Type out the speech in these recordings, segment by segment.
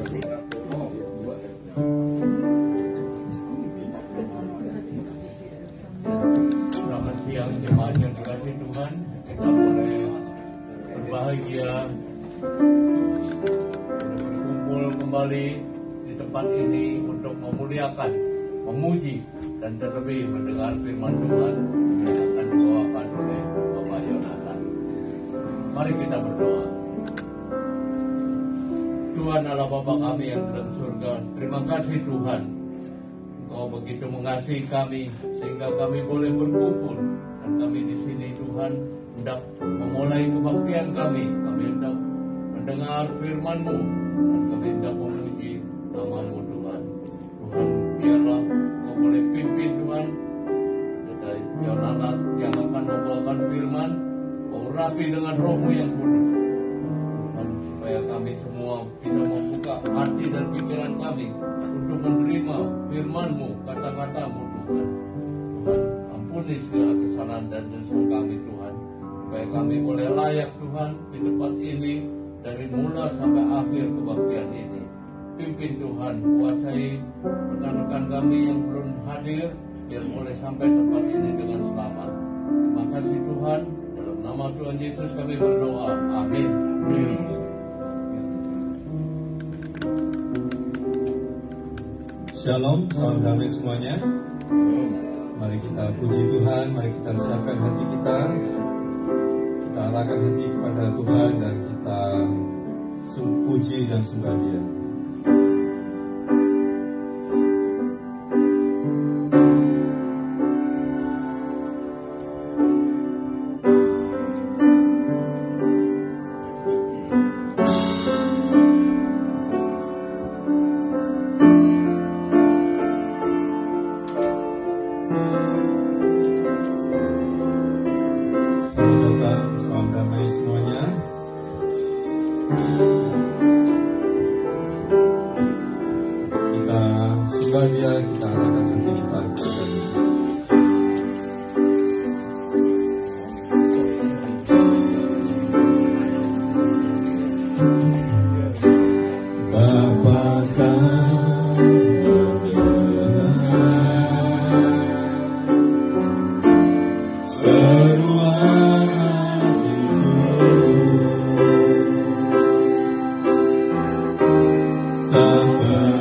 Selamat siang jemaat yang dikasih Tuhan, kita boleh berbahagia berkumpul kembali di tempat ini untuk memuliakan, memuji, dan terlebih mendengar firman Tuhan yang akan dibawakan oleh Bapak Yonatan. Mari kita berdoa. Tuhan Allah Bapa kami yang dalam surga, terima kasih Tuhan, Engkau begitu mengasihi kami sehingga kami boleh berkumpul, dan kami di sini Tuhan hendak memulai kebaktian kami hendak mendengar firman-Mu, dan kami hendak memuji nama-Mu Tuhan. Tuhan biarlah Engkau boleh pimpin Tuhan, dari Yonatan yang akan membawakan firman, Kau rapi dengan Roh-Mu yang kudus Tuhan, supaya kami semua bisa membuka hati dan pikiran kami untuk menerima firman-Mu, kata-kata-Mu Tuhan. Tuhan, ampuni segala kesalahan dan dosa kami Tuhan, supaya kami boleh layak Tuhan di tempat ini dari mula sampai akhir kebaktian ini. Pimpin Tuhan, kuasai rekan-rekan kami yang belum hadir, biar boleh sampai tempat ini dengan selamat. Terima kasih Tuhan, dalam nama Tuhan Yesus kami berdoa, amin. Shalom, salam damai semuanya. Mari kita puji Tuhan, mari kita siapkan hati kita. Kita arahkan hati kepada Tuhan dan kita puji dan sembah Dia. Tak pernah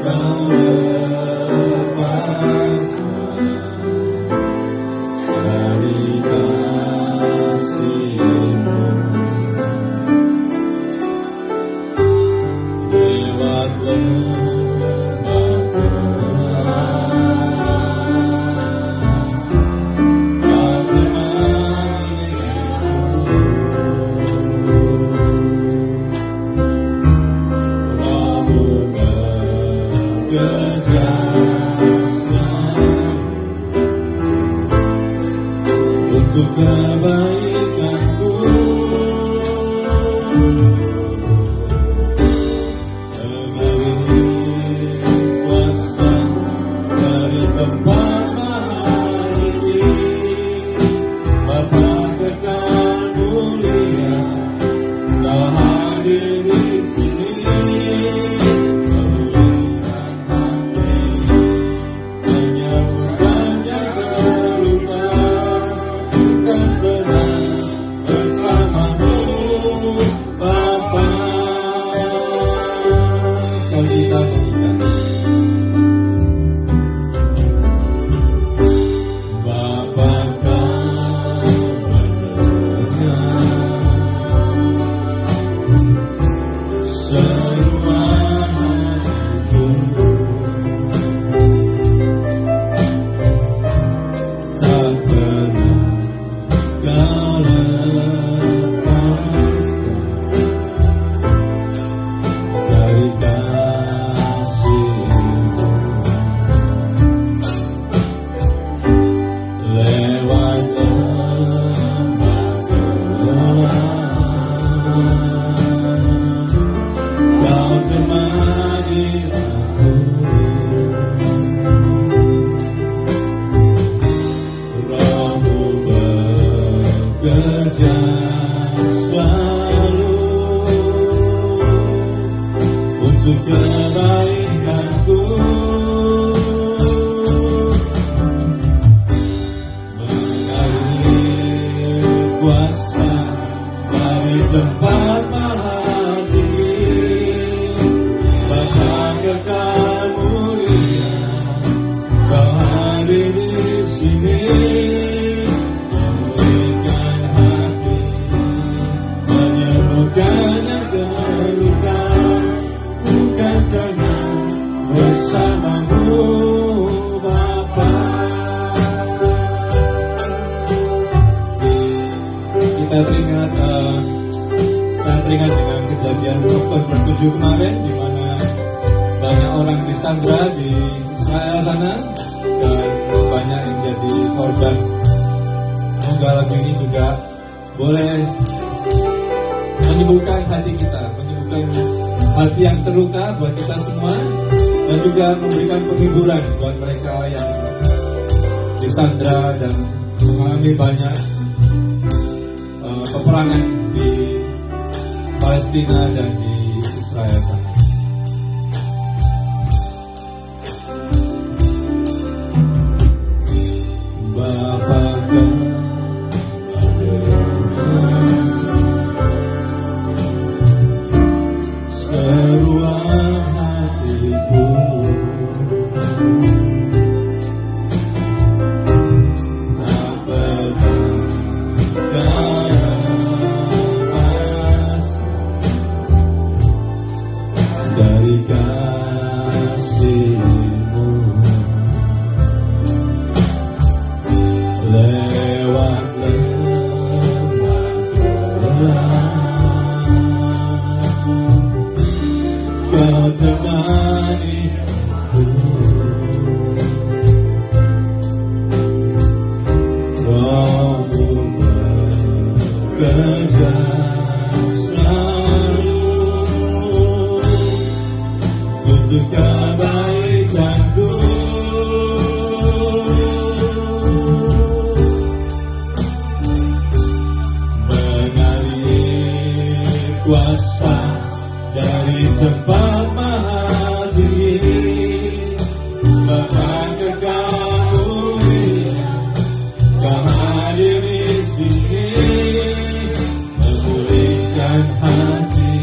kau untuk kebaikanku. Mengalir kuasa dari tempat maha tinggi, Bapa kekal mulia, Kau hadir di sini, memulihkan hati, menyembuhkan yang terluka, bukan karena bersamamu Bapa. Kita teringat, saya teringat dengan kejadian Oktober 7 kemarin, di mana banyak orang disandra di Israel sana dan banyak yang jadi korban. Semoga lagu ini juga boleh menyembuhkan hati kita, menyembuhkan hati yang terluka buat kita semua, dan juga memberikan penghiburan buat mereka yang disandra dan mengalami banyak peperangan di Palestina dan di Israel sana. Bapa seruan hatiku, tak berlepas dari kasih-Mu. Lewat lembah gelap, Kau temani aku, Roh-Mu bekerja selalu untuk kebaikanku. Mengalir kuasa dari tempat maha tinggi, Bapa kekal mulia, Kau hadir di sini, memulihkan hati,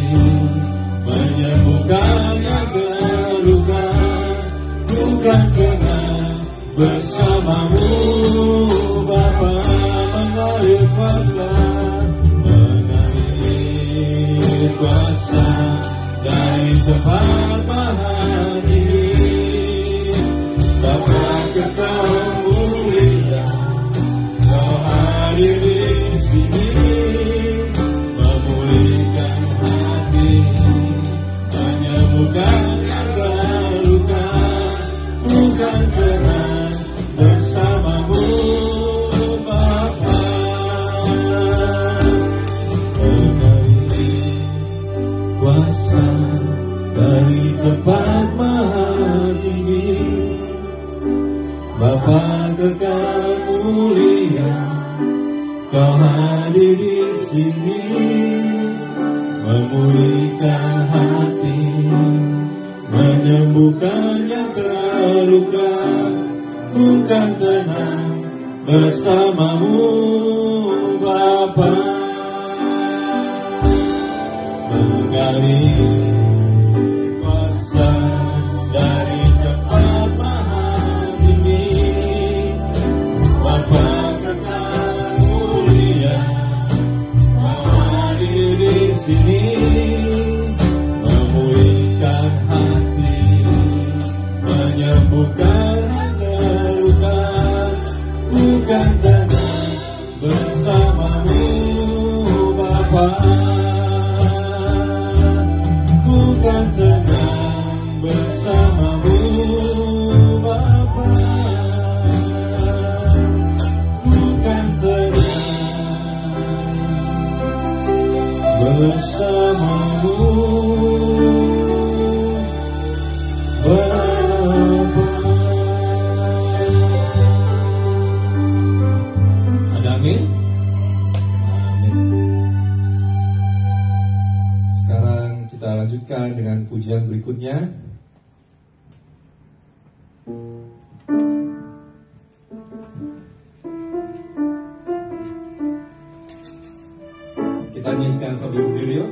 menyembuhkan yang terluka, bukan karena bersamamu Bapa. Mengalir kuasa, mengalir kuasa dari tempat maha tinggi, Bapa kekal mulia, Kau hadir di sini, memulihkan hati, menyembuhkan yang terluka, bukan karena bersamamu Bapa. Mengalir kuasa dari tempat maha tinggi, Bapa kekal mulia, Kau hadir di sini, memulihkan hati, menyembuhkan yang terluka, bukan tenang bersamamu Bapa. Mengalir kuasa dari tempat maha tinggi, Bapa kekal mulia, Kau hadir di sini, memulihkan hati, menyembuhkan terluka, bukan tenang bersamamu Bapa. kita lanjutkan dengan pujian berikutnya. Kita nyanyikan sambil berdiri yuk.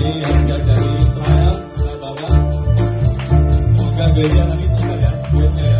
Ini hadiah dari Israel, saya bawa. Semoga gereja nanti bukan ya, duitnya ya.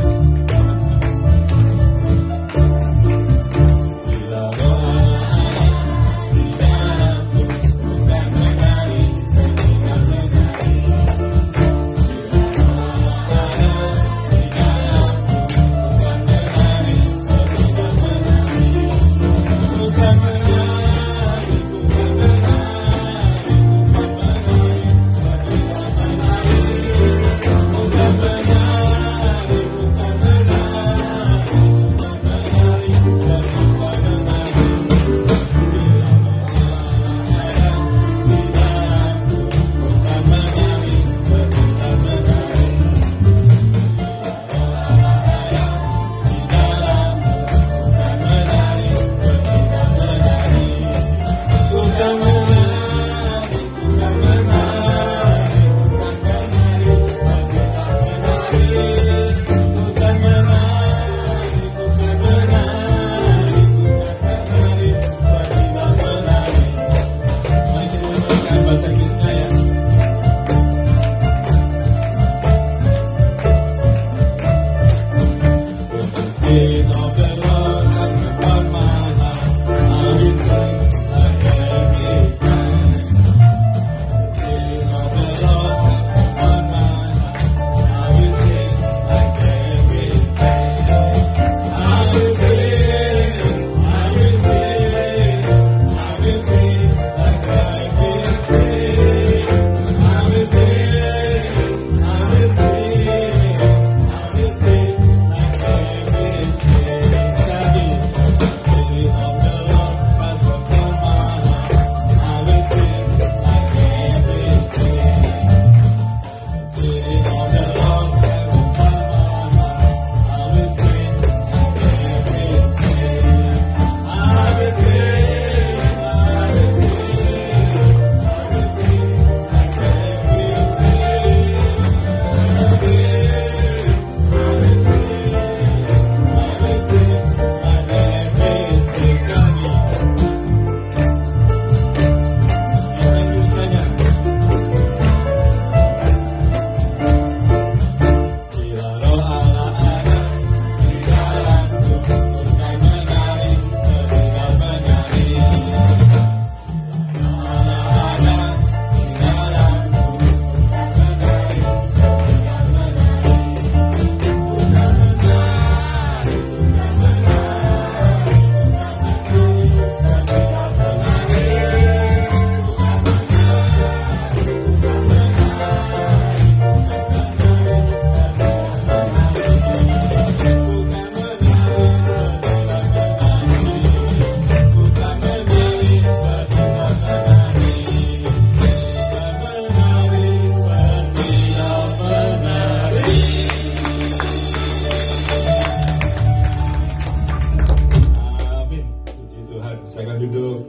Silakan duduk.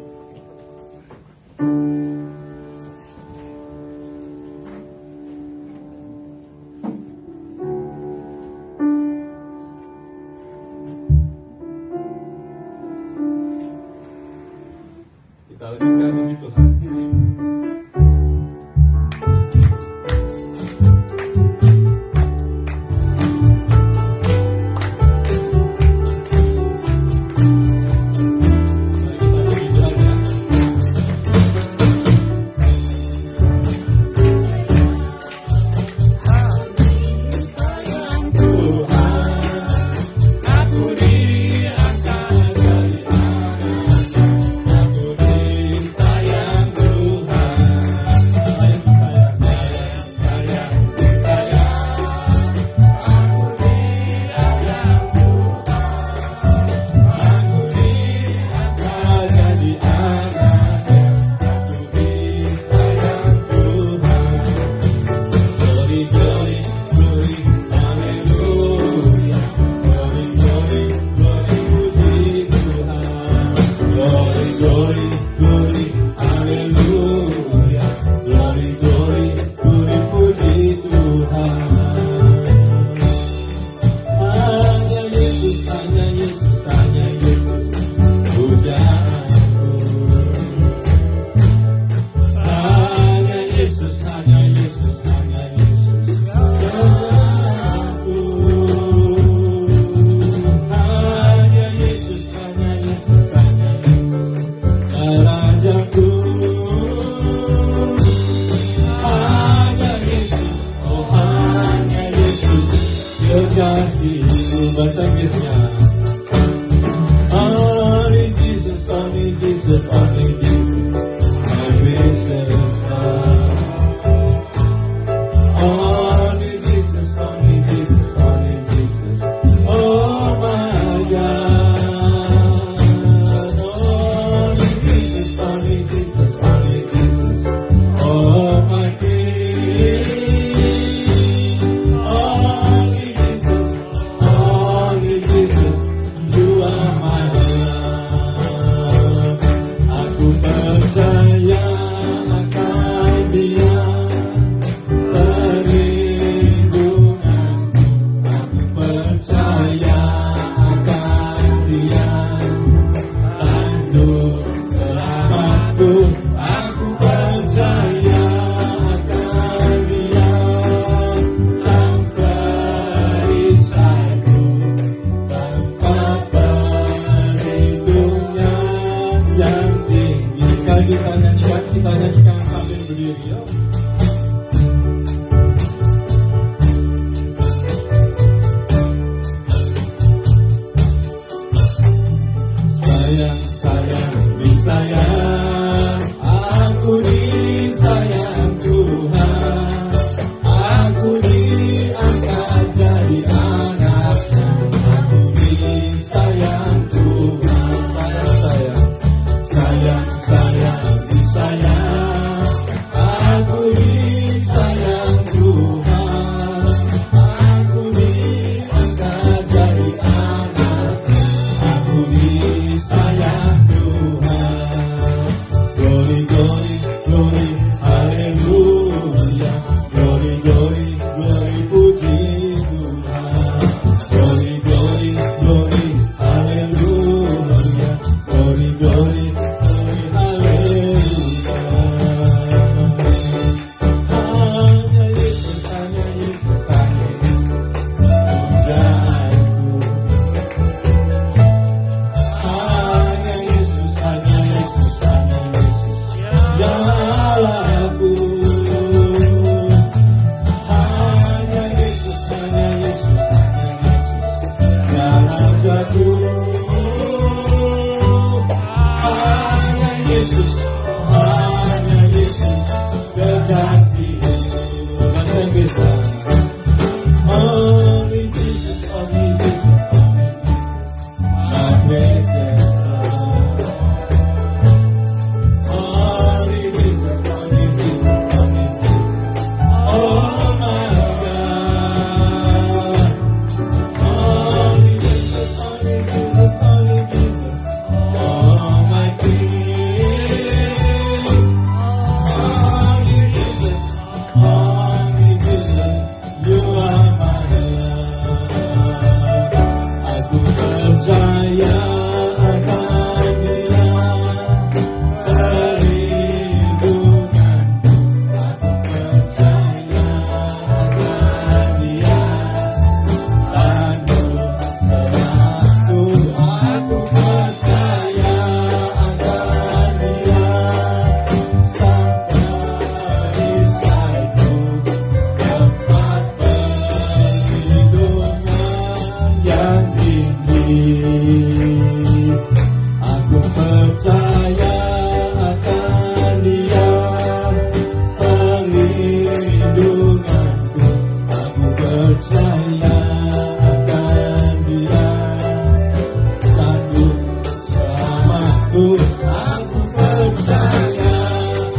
Kita lanjutkan puji Tuhan. Sayang kasih-Mu. Bahasa Inggrisnya. Only Jesus, only Jesus, only Jesus, my precious love. Only Jesus, only Jesus, only Jesus, oh my God. Only Jesus, only Jesus, only Jesus, oh my King. Only Jesus, you are my love. Aku percaya akan Dia perlindunganmu. Aku percaya akan Dia tanduk selamatku. Aku percaya akan Dia sang perisaiku, tempat perlindungan yang tinggi. Sekali kita nyanyikan sambil berdiri, yuk. Sayang, disayang, aku disayang Tuhan. Aku diangkat jadi anaknya. Aku disayang Tuhan. Sayang, disayang, aku disayang Tuhan. Aku diangkat jadi anaknya. Aku disayang Tuhan. Glory, glory, glory, haleluya. Glory, glory, glory, puji Tuhan. Glory, glory, glory, haleluya. Glory, glory, glory, haleluya. Hanya Yesus, hanya Yesus, hanya pujaanku. Hanya Yesus, hanya Yesus, hanya Yesus, Allahku. Hanya Yesus, hanya Yesus, hanya Yesus, ya Rajaku. Hanya Yesus, kekasihku. Bahasa Inggrisnya. Only Jesus, only Jesus, only Jesus, my precious Lord. Only Jesus, only Jesus, only Jesus, oh my God. Only Jesus, only Jesus, only Jesus, oh my King. Only Jesus, you are my love. Aku percaya akan Dia perlindunganku. Aku percaya akan Dia tanduk selamatku. Aku percaya akan Dia sang perisaiku, tempat perlindungan yang tinggi. Aku percaya akan Dia perlindunganku. Aku percaya akan Dia tanduk selamatku. Aku percaya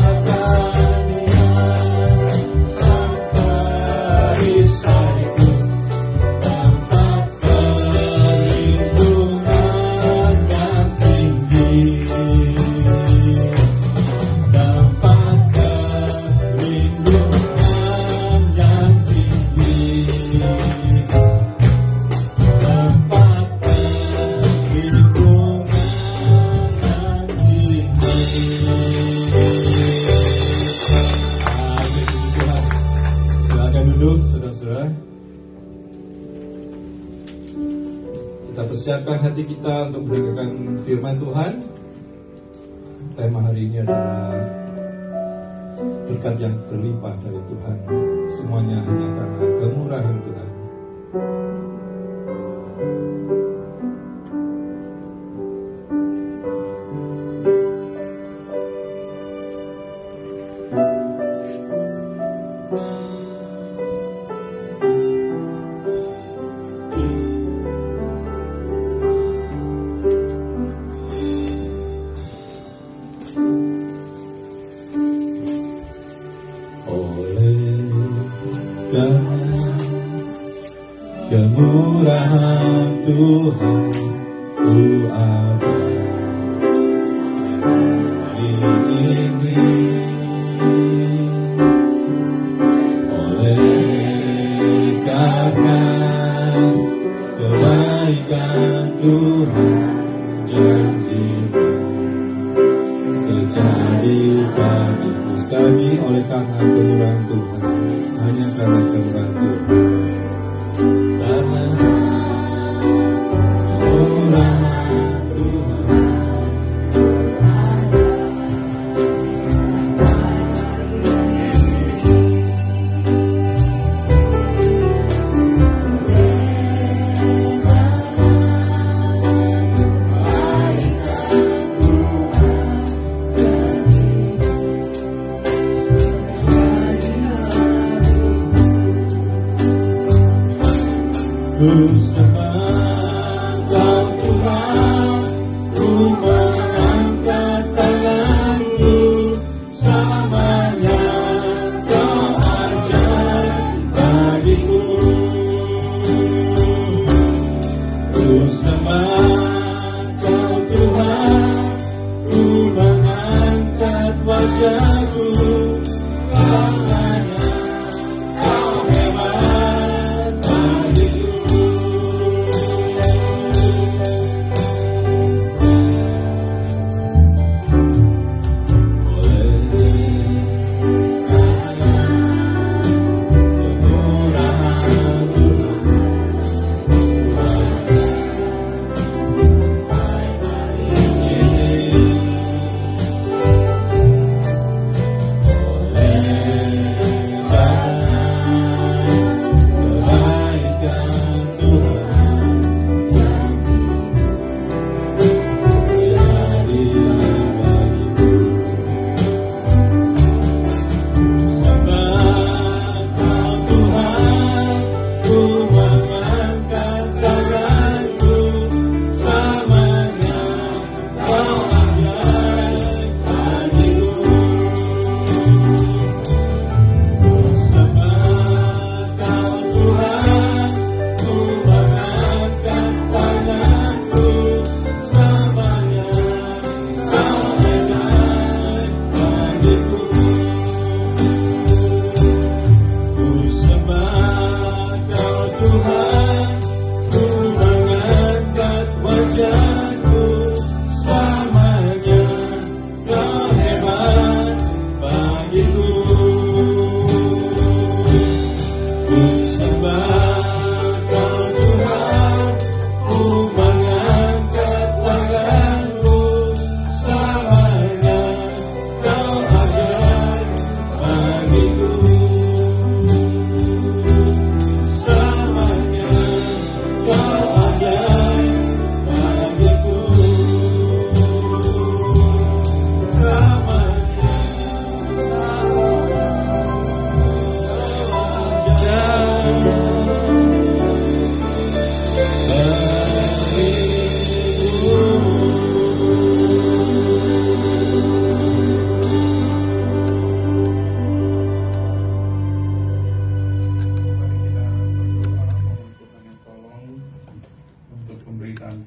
akan Dia sang perisaiku, tempat perlindungan yang tinggi. Tempat perlindungan yang tinggi. Tempat perlindungan yang tinggi. Tuhan. Silakan duduk, saudara-saudara. Kita persiapkan hati kita untuk mendengarkan firman Tuhan. Tema hari ini adalah berkat yang berlimpah dari Tuhan. Semuanya hanya karena kemurahan Tuhan. kemurahan Tuhan ku ada hari ini. Oleh karena kebaikan Tuhan janji-Mu terjadi bagiku. Sekali oleh karena kemurahan Tuhan, hanya karena kemurahan Tuhan, karena kemurahan Tuhan. Ku sembah Kau Tuhan, ku mengangkat tangan-Mu, selamanya Kau ajar bagiku. Ku sembah Kau Tuhan, ku mengangkat wajah-Ku, karenanya Kau hebat bagiku.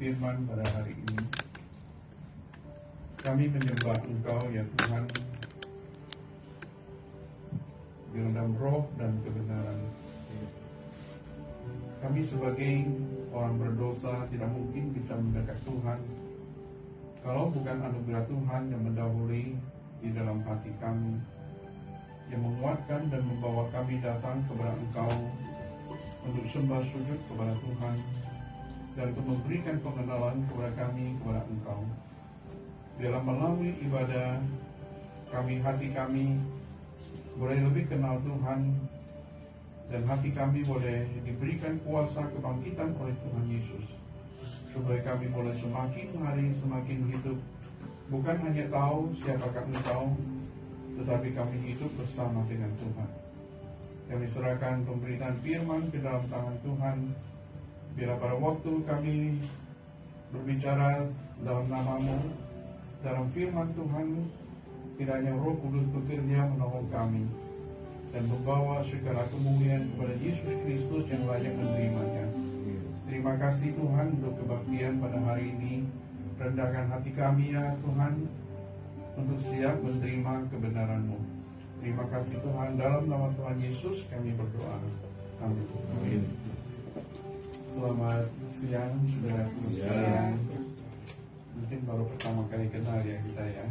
Firman pada hari ini, kami menyembah Engkau ya Tuhan dalam roh dan kebenaran. Kami sebagai orang berdosa tidak mungkin bisa mendekat Tuhan kalau bukan anugerah Tuhan yang mendahului di dalam hati kami, yang menguatkan dan membawa kami datang kepada Engkau untuk sembah sujud kepada Tuhan dan untuk memberikan pengenalan kepada kami kepada Engkau. Dalam melalui ibadah kami, hati kami boleh lebih kenal Tuhan, dan hati kami boleh diberikan kuasa kebangkitan oleh Tuhan Yesus, supaya kami boleh semakin hari semakin hidup, bukan hanya tahu siapakah Engkau, tetapi kami hidup bersama dengan Tuhan. Kami serahkan pemberitaan firman ke dalam tangan Tuhan. Bila pada waktu kami berbicara dalam nama-Mu, dalam firman Tuhan, kiranya Roh Kudus bekerja menolong kami dan membawa segala kemuliaan kepada Yesus Kristus yang layak menerimanya. Terima kasih Tuhan untuk kebaktian pada hari ini. Rendahkan hati kami ya Tuhan, untuk siap menerima kebenaran-Mu. Terima kasih Tuhan, dalam nama Tuhan Yesus kami berdoa. Amin. Selamat siang saudara sekalian. Mungkin baru pertama kali kenal ya kita ya.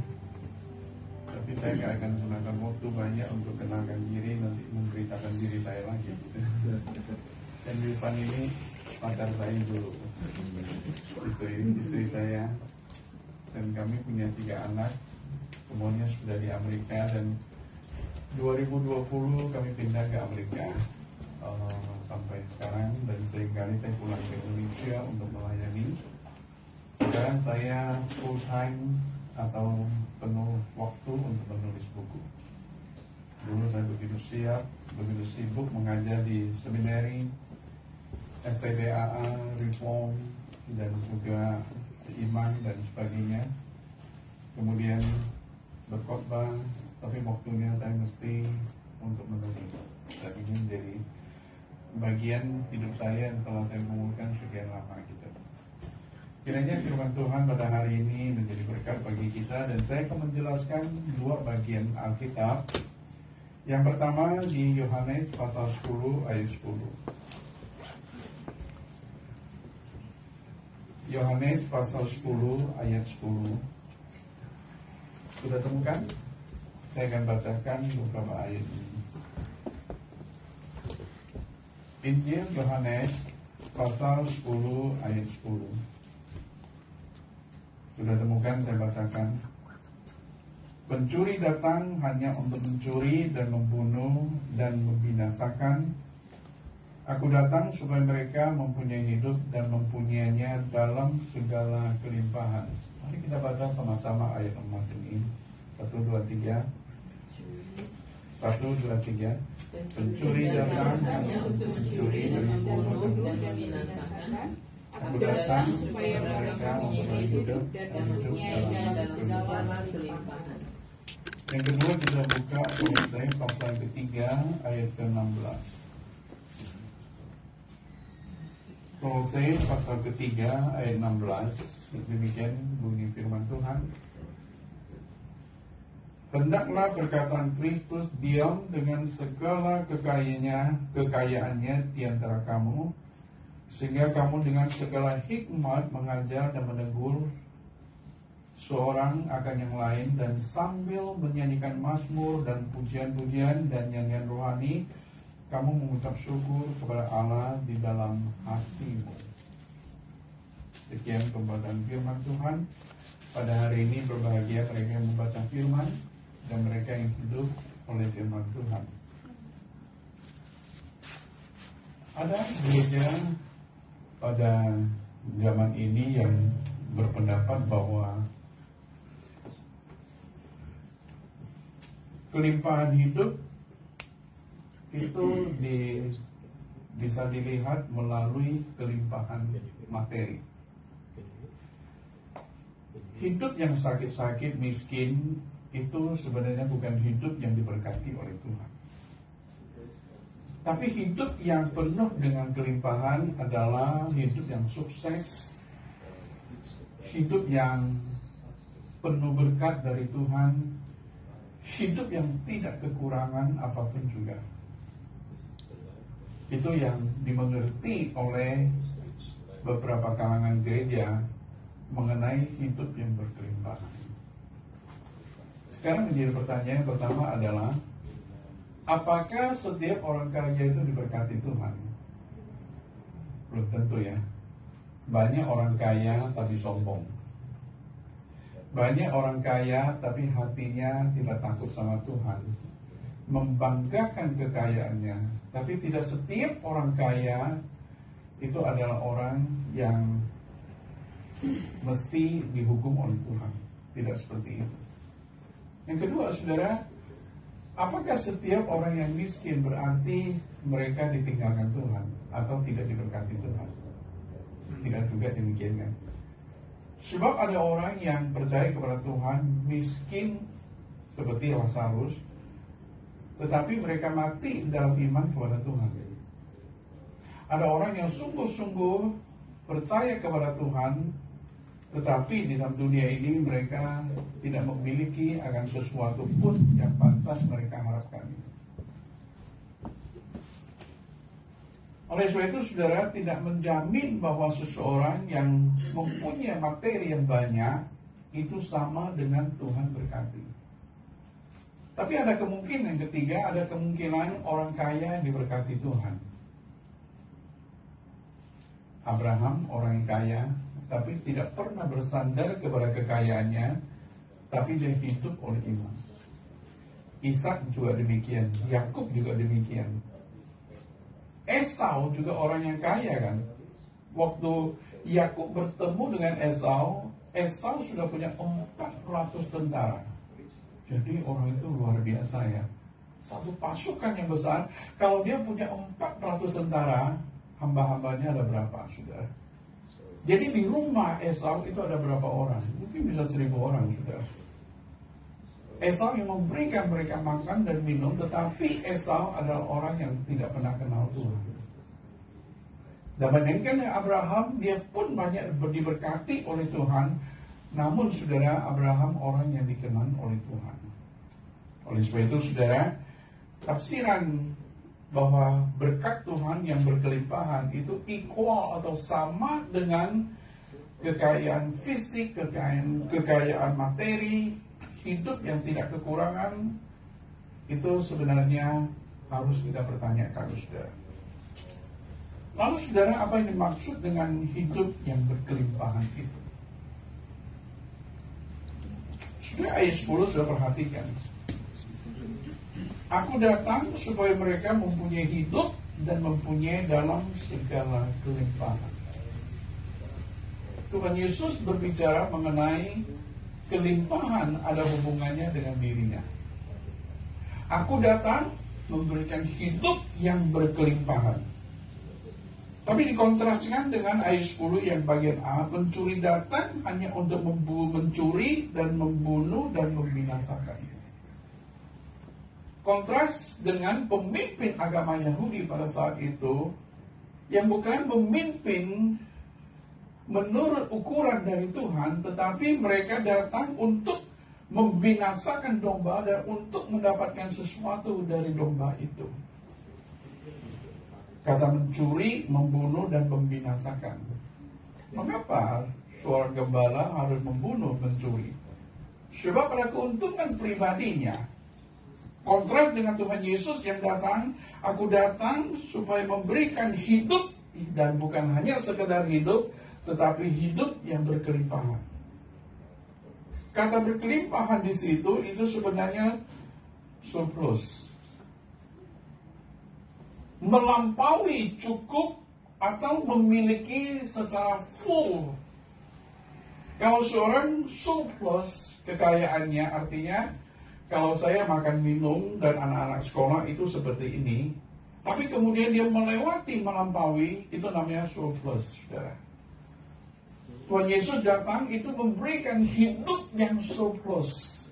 Tapi saya nggak akan menggunakan waktu banyak untuk kenalkan diri, nanti memberitakan diri saya lagi. Dan di depan ini pacar saya dulu, istri saya, dan kami punya 3 anak, semuanya sudah di Amerika, dan 2020 kami pindah ke Amerika sampai sekarang, dan seringkali saya pulang ke Indonesia untuk melayani. Sekarang saya full time atau penuh waktu untuk menulis buku. Dulu saya begitu sibuk mengajar di seminari, STDAA, Reform, dan juga iman dan sebagainya. Kemudian berkhotbah, tapi waktunya saya mesti untuk menulis. Dan ini menjadi bagian hidup saya yang telah saya kumpulkan sekian lama gitu. Kiranya firman Tuhan pada hari ini menjadi berkat bagi kita, dan saya akan menjelaskan 2 bagian Alkitab. Yang pertama di Yohanes pasal 10 ayat 10. Yohanes pasal 10 ayat 10. Sudah temukan? Saya akan bacakan beberapa ayat ini. Injil Yohanes pasal 10 ayat 10. Sudah temukan, saya bacakan. Pencuri datang hanya untuk mencuri dan membunuh dan membinasakan. Aku datang supaya mereka mempunyai hidup dan mempunyainya dalam segala kelimpahan. Mari kita baca sama-sama ayat emas ini. 1, 2, 3. 1, 2, 3. Pencuri datang hanya untuk mencuri dan membunuh dan membinasakan. Aku datang supaya mereka mempunyai hidup dan mempunyainya dalam segala kelimpahan. Yang kedua kita buka Kolose pasal ketiga ayat ke-16. Kolose pasal ketiga ayat 16. Demikian bunyi firman Tuhan. Hendaklah perkataan Kristus diam dengan segala kekayaannya di antara kamu, sehingga kamu dengan segala hikmat mengajar dan menegur seorang akan yang lain, dan sambil menyanyikan mazmur dan pujian-pujian dan nyanyian rohani, kamu mengucap syukur kepada Allah di dalam hatimu. Sekian pembacaan firman Tuhan. Pada hari ini berbahagia mereka yang membaca firman dan mereka yang hidup oleh firman Tuhan. Ada gereja pada zaman ini yang berpendapat bahwa kelimpahan hidup itu bisa dilihat melalui kelimpahan materi. Hidup yang sakit-sakit, miskin, itu sebenarnya bukan hidup yang diberkati oleh Tuhan. Tapi hidup yang penuh dengan kelimpahan adalah hidup yang sukses, hidup yang penuh berkat dari Tuhan, hidup yang tidak kekurangan apapun juga. Itu yang dimengerti oleh beberapa kalangan gereja mengenai hidup yang berkelimpahan. Sekarang menjadi pertanyaan yang pertama adalah, apakah setiap orang kaya itu diberkati Tuhan? Belum tentu ya. Banyak orang kaya tapi sombong. Banyak orang kaya tapi hatinya tidak takut sama Tuhan, membanggakan kekayaannya. Tapi tidak setiap orang kaya itu adalah orang yang mesti dihukum oleh Tuhan. Tidak seperti itu. Yang kedua, saudara, apakah setiap orang yang miskin berarti mereka ditinggalkan Tuhan atau tidak diberkati Tuhan? Tidak juga demikian kan? Sebab ada orang yang percaya kepada Tuhan miskin seperti Lazarus, tetapi mereka mati dalam iman kepada Tuhan. Ada orang yang sungguh-sungguh percaya kepada Tuhan, tetapi di dalam dunia ini mereka tidak memiliki akan sesuatu pun yang pantas mereka harapkan. Oleh sebab itu, saudara, tidak menjamin bahwa seseorang yang mempunyai materi yang banyak itu sama dengan Tuhan berkati. Tapi ada kemungkinan ketiga, ada kemungkinan orang kaya yang diberkati Tuhan. Abraham orang yang kaya, tapi tidak pernah bersandar kepada kekayaannya, tapi dia hidup oleh iman. Ishak juga demikian, Yakub juga demikian. Esau juga orang yang kaya kan. Waktu Yakub bertemu dengan Esau, Esau sudah punya 400 tentara. Jadi orang itu luar biasa ya. Satu pasukan yang besar, kalau dia punya 400 tentara, hamba-hambanya ada berapa, saudara? Jadi di rumah Esau itu ada berapa orang? Mungkin bisa 1000 orang, saudara. Esau yang memberikan mereka makan dan minum, tetapi Esau adalah orang yang tidak pernah kenal Tuhan. Dan bandingkan dengan Abraham, dia pun banyak diberkati oleh Tuhan. Namun saudara, Abraham orang yang dikenal oleh Tuhan. Oleh sebab itu saudara, tafsiran bahwa berkat Tuhan yang berkelimpahan itu equal atau sama dengan kekayaan fisik, kekayaan materi, hidup yang tidak kekurangan, itu sebenarnya harus kita pertanyakan, saudara. Lalu saudara, apa yang dimaksud dengan hidup yang berkelimpahan itu? Saudara, ayat 10 sudah perhatikan. Aku datang supaya mereka mempunyai hidup dan mempunyai dalam segala kelimpahan. Tuhan Yesus berbicara mengenai kelimpahan ada hubungannya dengan dirinya. Aku datang memberikan hidup yang berkelimpahan. Tapi dikontraskan dengan ayat 10 yang bagian A, pencuri datang hanya untuk mencuri dan membunuh dan membinasakan. Kontras dengan pemimpin agama Yahudi pada saat itu, yang bukan memimpin menurut ukuran dari Tuhan, tetapi mereka datang untuk membinasakan domba dan untuk mendapatkan sesuatu dari domba itu. Kata mencuri, membunuh, dan membinasakan. Mengapa seorang gembala harus membunuh, mencuri? Sebab pada keuntungan pribadinya. Kontras dengan Tuhan Yesus yang datang, aku datang supaya memberikan hidup, dan bukan hanya sekedar hidup, tetapi hidup yang berkelimpahan. Kata berkelimpahan di situ itu sebenarnya surplus, melampaui cukup atau memiliki secara full. Kalau seorang surplus kekayaannya, artinya kalau saya makan minum dan anak-anak sekolah itu seperti ini, tapi kemudian dia melampaui, itu namanya surplus, saudara. Tuhan Yesus datang itu memberikan hidup yang surplus,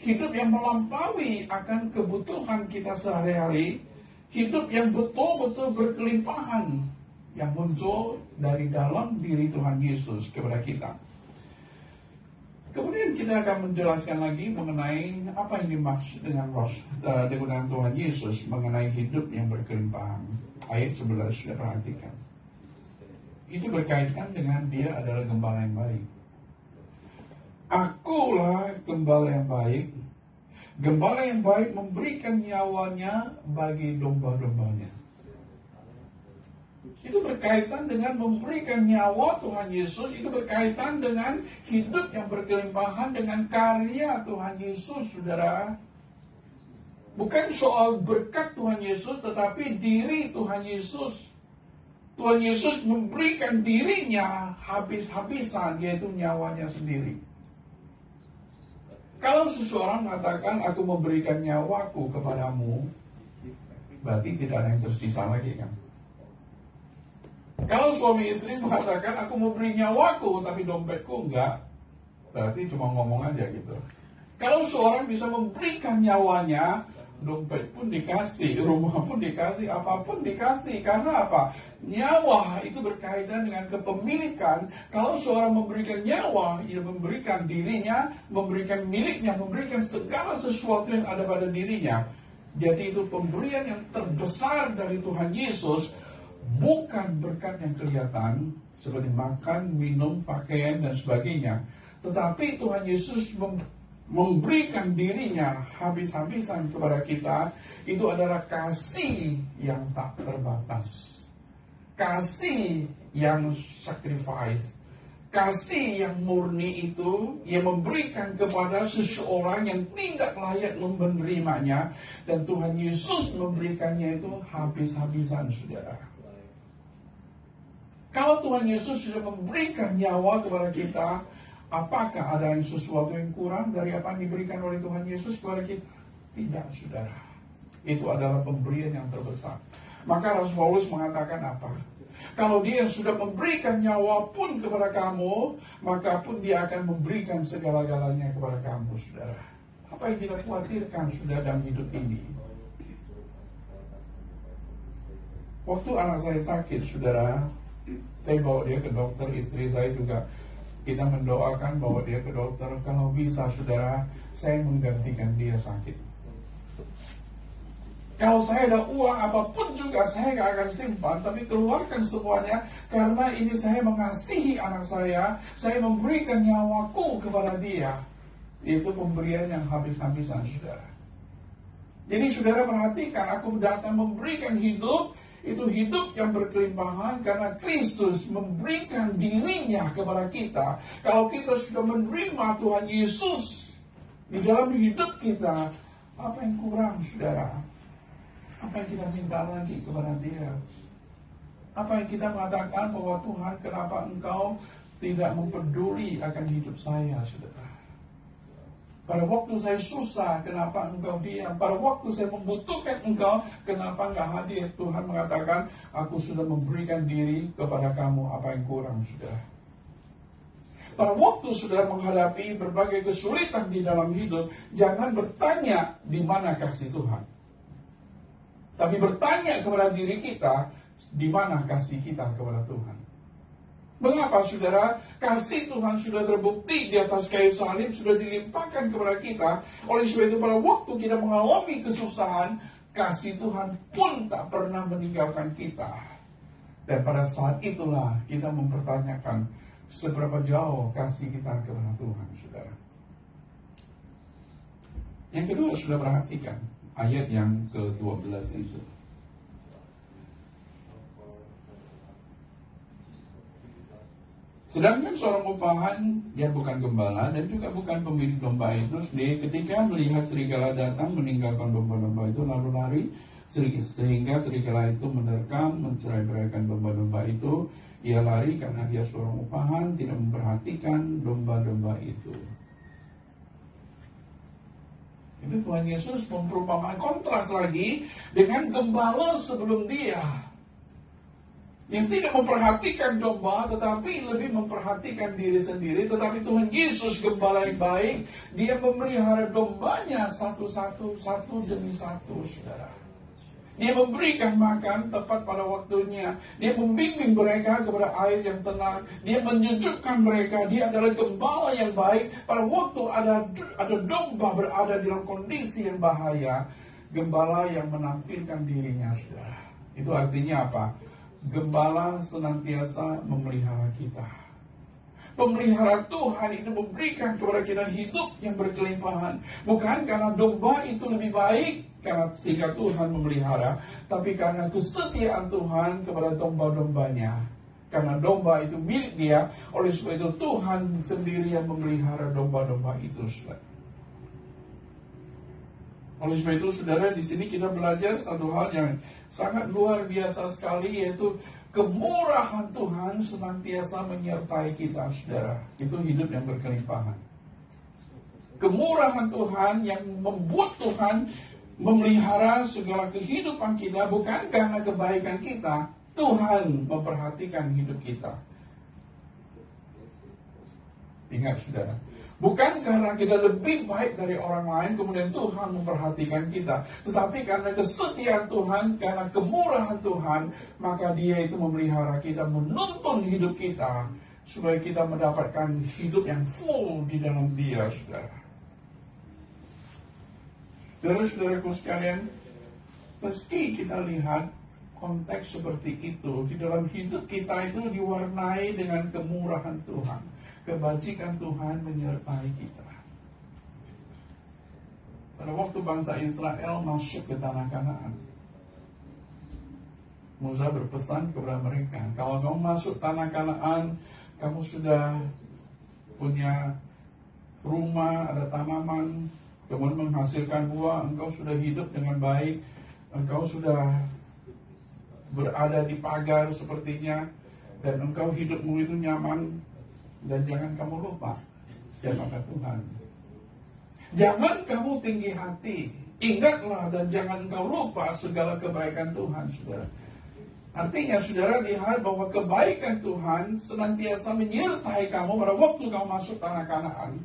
hidup yang melampaui akan kebutuhan kita sehari-hari, hidup yang betul-betul berkelimpahan yang muncul dari dalam diri Tuhan Yesus kepada kita. Kemudian kita akan menjelaskan lagi mengenai apa yang dimaksud dengan Tuhan Yesus mengenai hidup yang berkelimpahan. Ayat 11 sudah perhatikan. Itu berkaitan dengan dia adalah gembala yang baik. Akulah gembala yang baik. Gembala yang baik memberikan nyawanya bagi domba-dombanya. Itu berkaitan dengan memberikan nyawa Tuhan Yesus. Itu berkaitan dengan hidup yang berkelimpahan dengan karya Tuhan Yesus, saudara. Bukan soal berkat Tuhan Yesus, tetapi diri Tuhan Yesus. Tuhan Yesus memberikan dirinya habis-habisan, yaitu nyawanya sendiri. Kalau seseorang mengatakan, aku memberikan nyawaku kepadamu, berarti tidak ada yang tersisa lagi kan? Kalau suami istri mengatakan, aku memberi nyawaku, tapi dompetku enggak, berarti cuma ngomong aja gitu. Kalau seorang bisa memberikan nyawanya, dompet pun dikasih, rumah pun dikasih, apapun dikasih. Karena apa? nyawa itu berkaitan dengan kepemilikan. Kalau seorang memberikan nyawa, ia memberikan dirinya, memberikan miliknya, memberikan segala sesuatu yang ada pada dirinya. Jadi itu pemberian yang terbesar dari Tuhan Yesus, bukan berkat yang kelihatan seperti makan, minum, pakaian dan sebagainya. Tetapi Tuhan Yesus memberikan dirinya habis-habisan kepada kita. Itu adalah kasih yang tak terbatas, kasih yang sacrifice, kasih yang murni. Itu yang memberikan kepada seseorang yang tidak layak menerimanya, dan Tuhan Yesus memberikannya itu habis-habisan, saudara. Kalau Tuhan Yesus sudah memberikan nyawa kepada kita, apakah ada sesuatu yang kurang dari apa yang diberikan oleh Tuhan Yesus kepada kita? Tidak, saudara. Itu adalah pemberian yang terbesar. Maka Rasul Paulus mengatakan apa? Kalau dia sudah memberikan nyawa pun kepada kamu, maka pun dia akan memberikan segala-galanya kepada kamu, saudara. Apa yang kita khawatirkan sudah dalam hidup ini? Waktu anak saya sakit, saudara, saya bawa dia ke dokter, istri saya juga, kita mendoakan bawa dia ke dokter. Kalau bisa, saudara, saya menggantikan dia sakit. Kalau saya ada uang apapun juga saya gak akan simpan, tapi keluarkan semuanya, karena ini saya mengasihi anak saya memberikan nyawaku kepada dia. Itu pemberian yang habis-habisan, saudara. Jadi saudara perhatikan, aku datang memberikan hidup, itu hidup yang berkelimpahan karena Kristus memberikan dirinya kepada kita. Kalau kita sudah menerima Tuhan Yesus di dalam hidup kita, apa yang kurang, saudara? Apa yang kita minta lagi kepada dia? Apa yang kita mengatakan bahwa Tuhan, kenapa engkau tidak mempeduli akan hidup saya, saudara? Pada waktu saya susah, kenapa engkau diam? Pada waktu saya membutuhkan engkau, kenapa enggak hadir? Tuhan mengatakan, aku sudah memberikan diri kepada kamu. Apa yang kurang, saudara? Pada waktu saudara menghadapi berbagai kesulitan di dalam hidup, jangan bertanya di mana kasih Tuhan, tapi bertanya kepada diri kita, di mana kasih kita kepada Tuhan. Mengapa, saudara? Kasih Tuhan sudah terbukti di atas kayu salib, sudah dilimpahkan kepada kita. Oleh sebab itu, pada waktu kita mengalami kesusahan, kasih Tuhan pun tak pernah meninggalkan kita. Dan pada saat itulah kita mempertanyakan, seberapa jauh kasih kita kepada Tuhan, saudara. Yang kedua, sudah perhatikan ayat yang ke-12 itu. Sedangkan seorang upahan yang bukan gembala dan juga bukan pemilik domba itu sendiri, ketika melihat serigala datang meninggalkan domba-domba itu lalu lari, sehingga serigala itu menerkam, mencerai-beraikan domba-domba itu. Ia lari karena dia seorang upahan, tidak memperhatikan domba-domba itu. Itu Tuhan Yesus memperumpamakan, kontras lagi dengan gembala sebelum dia, yang tidak memperhatikan domba, tetapi lebih memperhatikan diri sendiri. Tetapi Tuhan Yesus, gembala yang baik, dia memelihara dombanya satu demi satu, saudara. Dia memberikan makan tepat pada waktunya. Dia membimbing mereka kepada air yang tenang. Dia menyejukkan mereka. Dia adalah gembala yang baik. Pada waktu ada domba berada dalam kondisi yang bahaya, gembala yang menampilkan dirinya, saudara. Itu artinya apa? Gembala senantiasa memelihara kita. Pemelihara Tuhan itu memberikan kepada kita hidup yang berkelimpahan. Bukan karena domba itu lebih baik, karena sehingga Tuhan memelihara, tapi karena kesetiaan Tuhan kepada domba-dombanya. Karena domba itu milik dia, oleh sebab itu Tuhan sendiri yang memelihara domba-domba itu, saudara. Oleh sebab itu, saudara, di sini kita belajar satu hal yang sangat luar biasa sekali, yaitu kemurahan Tuhan senantiasa menyertai kita, saudara. Itu hidup yang berkelimpahan. Kemurahan Tuhan yang membuat Tuhan memelihara segala kehidupan kita, bukan karena kebaikan kita. Tuhan memperhatikan hidup kita. Ingat saudara, bukan karena kita lebih baik dari orang lain kemudian Tuhan memperhatikan kita, tetapi karena kesetiaan Tuhan, karena kemurahan Tuhan, maka Dia itu memelihara kita, menuntun hidup kita supaya kita mendapatkan hidup yang full di dalam Dia, saudara. Saudara-saudaraku sekalian, meski kita lihat konteks seperti itu, di dalam hidup kita itu diwarnai dengan kemurahan Tuhan, kebajikan Tuhan menyertai kita. Pada waktu bangsa Israel masuk ke tanah Kanaan, Musa berpesan kepada mereka, kalau kamu masuk tanah Kanaan, kamu sudah punya rumah, ada tanaman, kemudian menghasilkan buah, engkau sudah hidup dengan baik, engkau sudah berada di pagar sepertinya, dan engkau hidupmu itu nyaman. Dan jangan kamu lupa siapakah Tuhan. Jangan kamu tinggi hati, ingatlah dan jangan engkau lupa segala kebaikan Tuhan, saudara. Artinya saudara lihat bahwa kebaikan Tuhan senantiasa menyertai kamu pada waktu kamu masuk tanah Kanaan.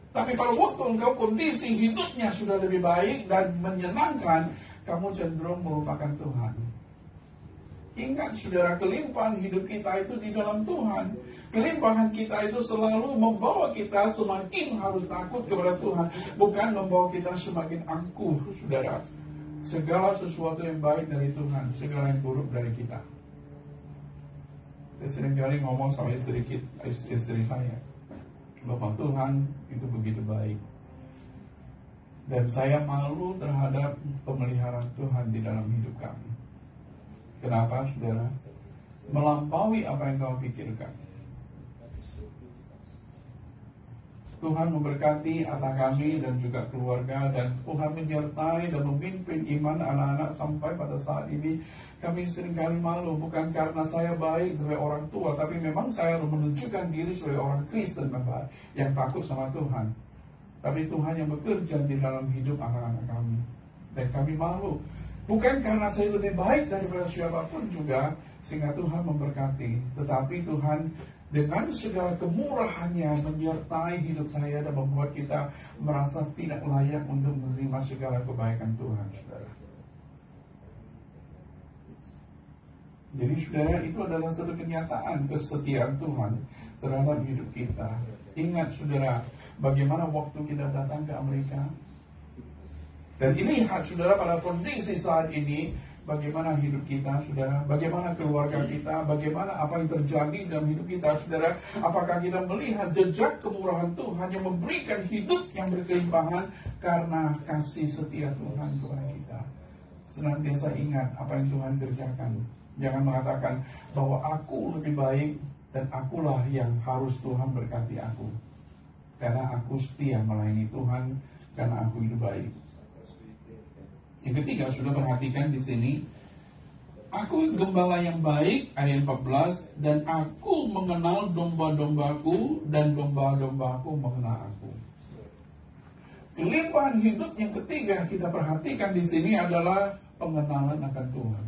Tapi pada waktu engkau kondisi hidupnya sudah lebih baik dan menyenangkan, kamu cenderung melupakan Tuhan. Ingat saudara, kelimpahan hidup kita itu di dalam Tuhan. Kelimpahan kita itu selalu membawa kita semakin harus takut kepada Tuhan, bukan membawa kita semakin angkuh, saudara. Segala sesuatu yang baik dari Tuhan, segala yang buruk dari kita. Saya seringkali ngomong sama istri saya, bahwa Tuhan itu begitu baik. Dan saya malu terhadap pemeliharaan Tuhan di dalam hidup kami. Kenapa, saudara? Melampaui apa yang kau pikirkan. Tuhan memberkati anak kami dan juga keluarga, dan Tuhan menyertai dan memimpin iman anak-anak sampai pada saat ini. Kami seringkali malu, bukan karena saya baik sebagai orang tua, tapi memang saya menunjukkan diri sebagai orang Kristen yang takut sama Tuhan. Tapi Tuhan yang bekerja di dalam hidup anak-anak kami, dan kami malu. Bukan karena saya lebih baik daripada siapapun juga, sehingga Tuhan memberkati. Tetapi Tuhan dengan segala kemurahannya menyertai hidup saya dan membuat kita merasa tidak layak untuk menerima segala kebaikan Tuhan, saudara. Jadi saudara, itu adalah satu kenyataan kesetiaan Tuhan terhadap hidup kita. Ingat saudara, bagaimana waktu kita datang ke Amerika. Dan dilihat saudara pada kondisi saat ini, bagaimana hidup kita, saudara, bagaimana keluarga kita, bagaimana apa yang terjadi dalam hidup kita, saudara. Apakah kita melihat jejak kemurahan Tuhan yang memberikan hidup yang berkelimpahan karena kasih setia Tuhan kepada kita. Senantiasa ingat apa yang Tuhan kerjakan. Jangan mengatakan bahwa aku lebih baik dan akulah yang harus Tuhan berkati aku, karena aku setia melayani Tuhan, karena aku hidup baik. Yang ketiga, sudah perhatikan di sini, aku gembala yang baik, ayat 14, dan aku mengenal domba-dombaku dan domba-dombaku mengenal aku. Kelimpahan hidup yang ketiga kita perhatikan di sini adalah pengenalan akan Tuhan.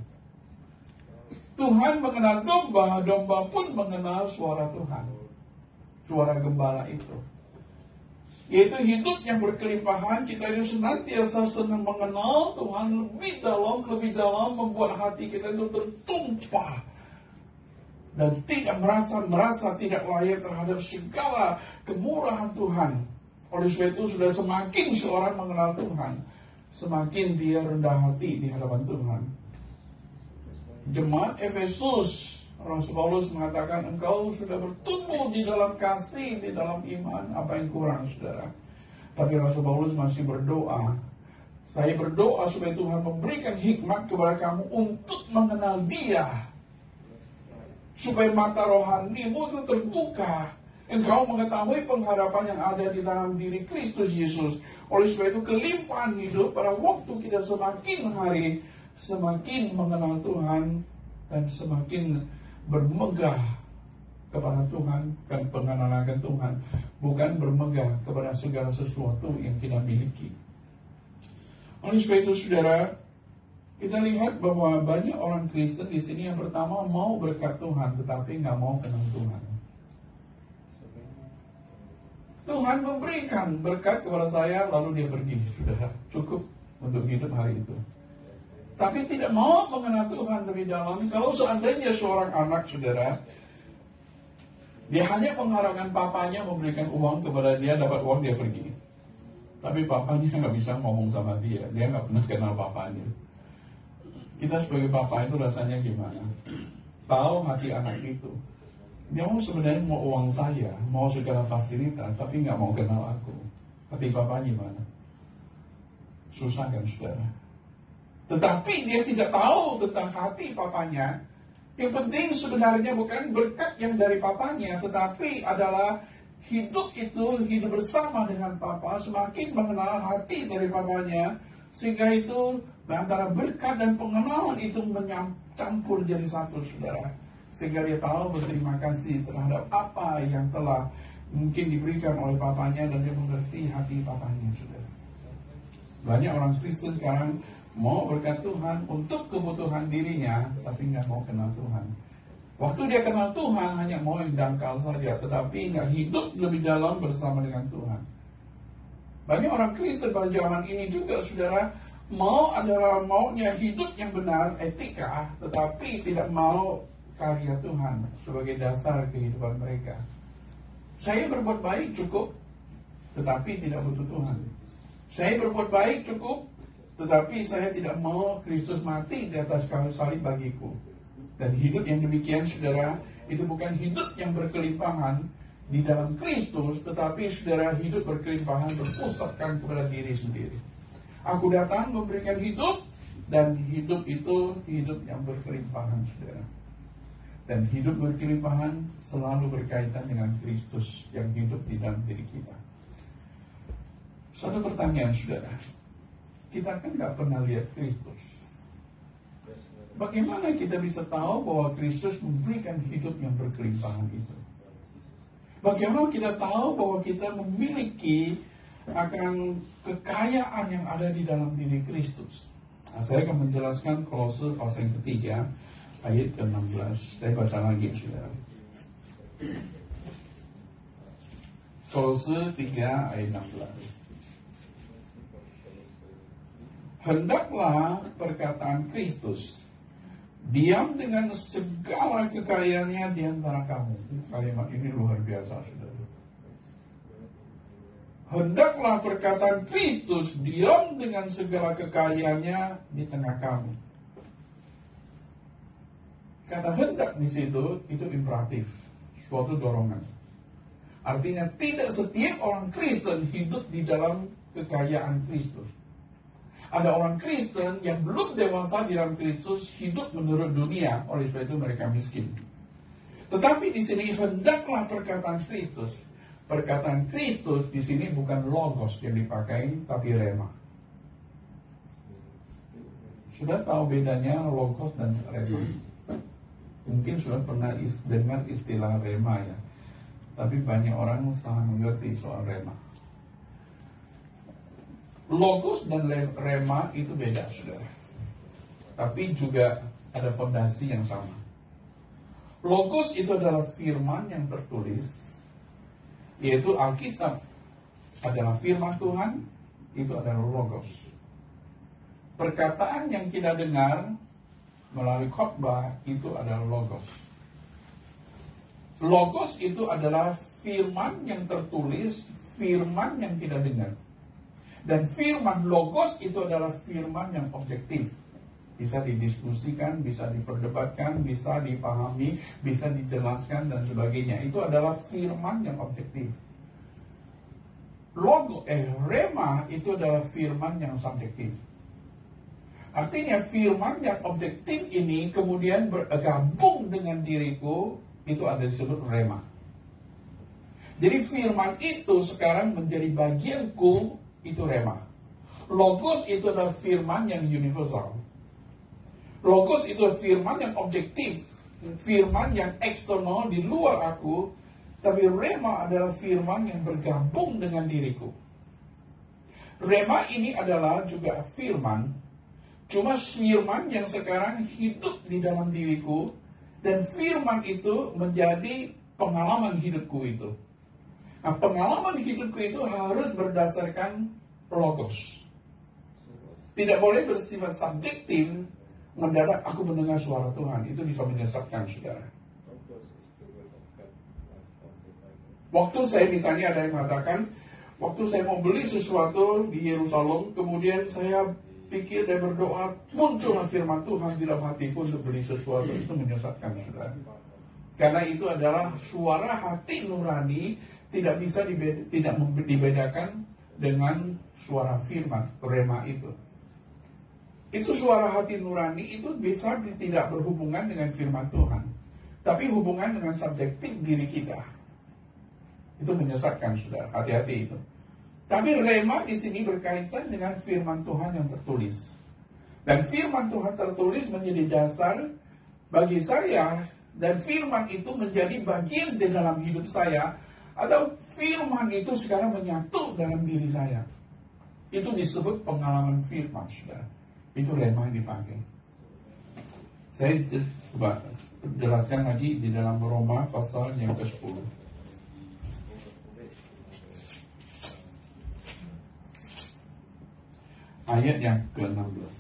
Tuhan mengenal domba, domba pun mengenal suara Tuhan, suara gembala itu. Yaitu hidup yang berkelimpahan, kita itu senantiasa senang mengenal Tuhan lebih dalam, membuat hati kita itu tertumpah dan tidak merasa tidak layak terhadap segala kemurahan Tuhan. Oleh sebab itu, sudah semakin seorang mengenal Tuhan, semakin dia rendah hati di hadapan Tuhan. Jemaat Efesus, Rasul Paulus mengatakan, engkau sudah bertumbuh di dalam kasih, di dalam iman. Apa yang kurang, saudara? Tapi Rasul Paulus masih berdoa. Saya berdoa supaya Tuhan memberikan hikmat kepada kamu untuk mengenal Dia, supaya mata rohanimu itu terbuka. Engkau mengetahui pengharapan yang ada di dalam diri Kristus Yesus. Oleh sebab itu, kelimpahan hidup pada waktu kita semakin hari semakin mengenal Tuhan dan semakin bermegah kepada Tuhan dan pengenalan Tuhan, bukan bermegah kepada segala sesuatu yang kita miliki. Oleh sebab itu, saudara, kita lihat bahwa banyak orang Kristen di sini yang pertama mau berkat Tuhan, tetapi nggak mau kenal Tuhan. Tuhan memberikan berkat kepada saya, lalu dia pergi. Sudah cukup untuk hidup hari itu. Tapi tidak mau mengenal Tuhan lebih dalam. Kalau seandainya seorang anak, saudara, dia hanya mengharapkan papanya memberikan uang kepada dia, dapat uang, dia pergi. Tapi papanya nggak bisa ngomong sama dia nggak pernah kenal papanya. Kita sebagai papa itu rasanya gimana? Tahu hati anak itu. Dia sebenarnya mau uang saya, mau segala fasilitas, tapi nggak mau kenal aku. Hati papa gimana? Susah kan, saudara? Tetapi dia tidak tahu tentang hati papanya. Yang penting sebenarnya bukan berkat yang dari papanya, tetapi adalah hidup itu, hidup bersama dengan papa, semakin mengenal hati dari papanya, sehingga itu antara berkat dan pengenalan itu mencampur jadi satu, saudara. Sehingga dia tahu berterima kasih terhadap apa yang telah mungkin diberikan oleh papanya, dan dia mengerti hati papanya, saudara. Banyak orang Kristen sekarang mau berkat Tuhan untuk kebutuhan dirinya, tapi nggak mau kenal Tuhan. Waktu dia kenal Tuhan hanya mau yang dangkal saja, tetapi nggak hidup lebih dalam bersama dengan Tuhan. Banyak orang Kristen pada zaman ini juga, saudara, adalah maunya hidup yang benar, etika, tetapi tidak mau karya Tuhan sebagai dasar kehidupan mereka. Saya berbuat baik cukup, tetapi tidak butuh Tuhan. Saya berbuat baik cukup, tetapi saya tidak mau Kristus mati di atas kayu salib bagiku. Dan hidup yang demikian, saudara, itu bukan hidup yang berkelimpahan di dalam Kristus, tetapi saudara, hidup berkelimpahan berpusatkan kepada diri sendiri. Aku datang memberikan hidup, dan hidup itu hidup yang berkelimpahan, saudara. Dan hidup berkelimpahan selalu berkaitan dengan Kristus yang hidup di dalam diri kita. Satu pertanyaan, saudara. Kita kan nggak pernah lihat Kristus. Bagaimana kita bisa tahu bahwa Kristus memberikan hidup yang berkelimpahan itu? Bagaimana kita tahu bahwa kita memiliki akan kekayaan yang ada di dalam diri Kristus? Nah, saya akan menjelaskan Kolose pasal yang ketiga, ayat ke-16. Saya baca lagi, saudara. Kolose 3 ayat 16. Hendaklah perkataan Kristus diam dengan segala kekayaannya di antara kamu. Kalimat ini luar biasa, saudara. Hendaklah perkataan Kristus diam dengan segala kekayaannya di tengah kamu. Kata hendak di situ itu imperatif, suatu dorongan. Artinya tidak setiap orang Kristen hidup di dalam kekayaan Kristus. Ada orang Kristen yang belum dewasa di dalam Kristus, hidup menurut dunia, oleh sebab itu mereka miskin. Tetapi di sini hendaklah perkataan Kristus. Perkataan Kristus di sini bukan logos yang dipakai, tapi rema. Sudah tahu bedanya logos dan rema? Mungkin sudah pernah dengar istilah rema ya. Tapi banyak orang salah mengerti soal rema. Logos dan rema itu beda, saudara. Tapi juga ada fondasi yang sama. Logos itu adalah firman yang tertulis, yaitu Alkitab adalah firman Tuhan, itu adalah logos. Perkataan yang kita dengar melalui khotbah itu adalah logos. Logos itu adalah firman yang tertulis, firman yang kita dengar. Dan firman logos itu adalah firman yang objektif. Bisa didiskusikan, bisa diperdebatkan, bisa dipahami, bisa dijelaskan, dan sebagainya. Itu adalah firman yang objektif. Rema itu adalah firman yang subjektif. Artinya firman yang objektif ini kemudian bergabung dengan diriku, itu ada disebut rema. Jadi firman itu sekarang menjadi bagianku, itu rema. Logos itu adalah firman yang universal. Logos itu firman yang objektif, firman yang eksternal di luar aku, tapi rema adalah firman yang bergabung dengan diriku. Rema ini adalah juga firman, cuma firman yang sekarang hidup di dalam diriku, dan firman itu menjadi pengalaman hidupku itu. Nah, pengalaman hidupku itu harus berdasarkan logos. Tidak boleh bersifat subjektif. Mendadak aku mendengar suara Tuhan, itu bisa menyesatkan saudara. Waktu saya misalnya ada yang mengatakan, waktu saya mau beli sesuatu di Yerusalem, kemudian saya pikir dan berdoa, muncullah firman Tuhan di dalam hatiku untuk beli sesuatu, itu menyesatkan saudara. Karena itu adalah suara hati nurani, tidak bisa dibedakan dengan suara firman, rema itu. Itu suara hati nurani itu bisa tidak berhubungan dengan firman Tuhan, tapi hubungan dengan subjektif diri kita. Itu menyesatkan saudara, hati-hati itu. Tapi rema di sini berkaitan dengan firman Tuhan yang tertulis. Dan firman Tuhan tertulis menjadi dasar bagi saya, dan firman itu menjadi bagian di dalam hidup saya, atau firman itu sekarang menyatu dalam diri saya. Itu disebut pengalaman firman saudara. Itu rema yang dipakai. Saya coba jelaskan lagi di dalam Roma pasal yang ke-10. Ayat yang ke-16.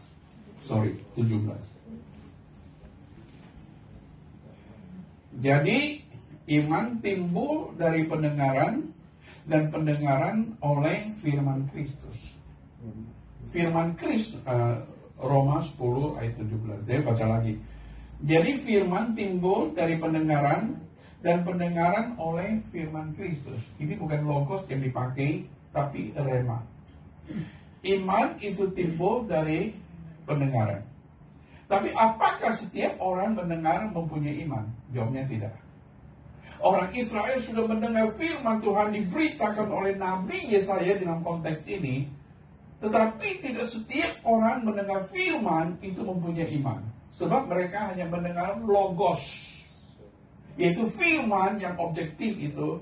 17. Jadi iman timbul dari pendengaran, dan pendengaran oleh firman Kristus. Firman Kristus, Roma 10 ayat 17. Saya baca lagi. Jadi firman timbul dari pendengaran, dan pendengaran oleh firman Kristus. Ini bukan logos yang dipakai, tapi rema. Iman itu timbul dari pendengaran. Tapi apakah setiap orang mendengar mempunyai iman? Jawabnya tidak. Orang Israel sudah mendengar firman Tuhan diberitakan oleh Nabi Yesaya dalam konteks ini. Tetapi tidak setiap orang mendengar firman itu mempunyai iman. Sebab mereka hanya mendengar logos, yaitu firman yang objektif itu.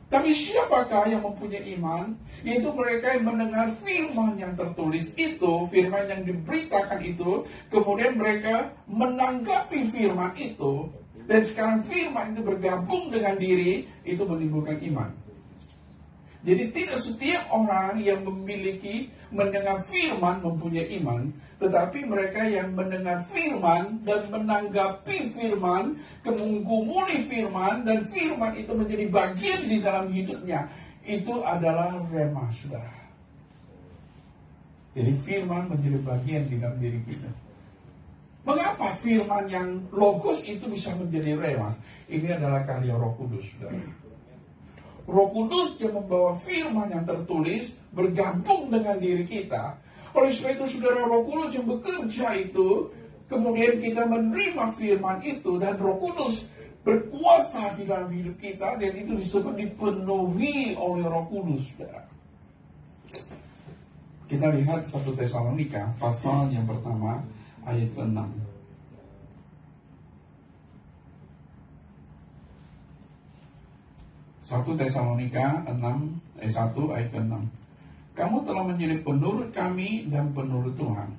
Tapi siapakah yang mempunyai iman? Yaitu mereka yang mendengar firman yang tertulis itu, firman yang diberitakan itu, kemudian mereka menanggapi firman itu, dan sekarang firman itu bergabung dengan diri, itu menimbulkan iman. Jadi tidak setiap orang yang memiliki mendengar firman mempunyai iman, tetapi mereka yang mendengar firman dan menanggapi firman, menggumuli firman, dan firman itu menjadi bagian di dalam hidupnya, itu adalah rema saudara. Jadi firman menjadi bagian di dalam diri kita. Mengapa firman yang logos itu bisa menjadi rema? Ini adalah karya Roh Kudus saudara. Roh Kudus yang membawa firman yang tertulis bergabung dengan diri kita. Oleh sebab itu saudara, Roh Kudus yang bekerja itu, kemudian kita menerima firman itu, dan Roh Kudus berkuasa di dalam hidup kita, dan itu disebut dipenuhi oleh Roh Kudus saudara. Kita lihat 1 Tesalonika pasal yang pertama ayat ke-6. 1 Tesalonika 1 ayat ke-6. Kamu telah menjadi penurut kami dan penurut Tuhan.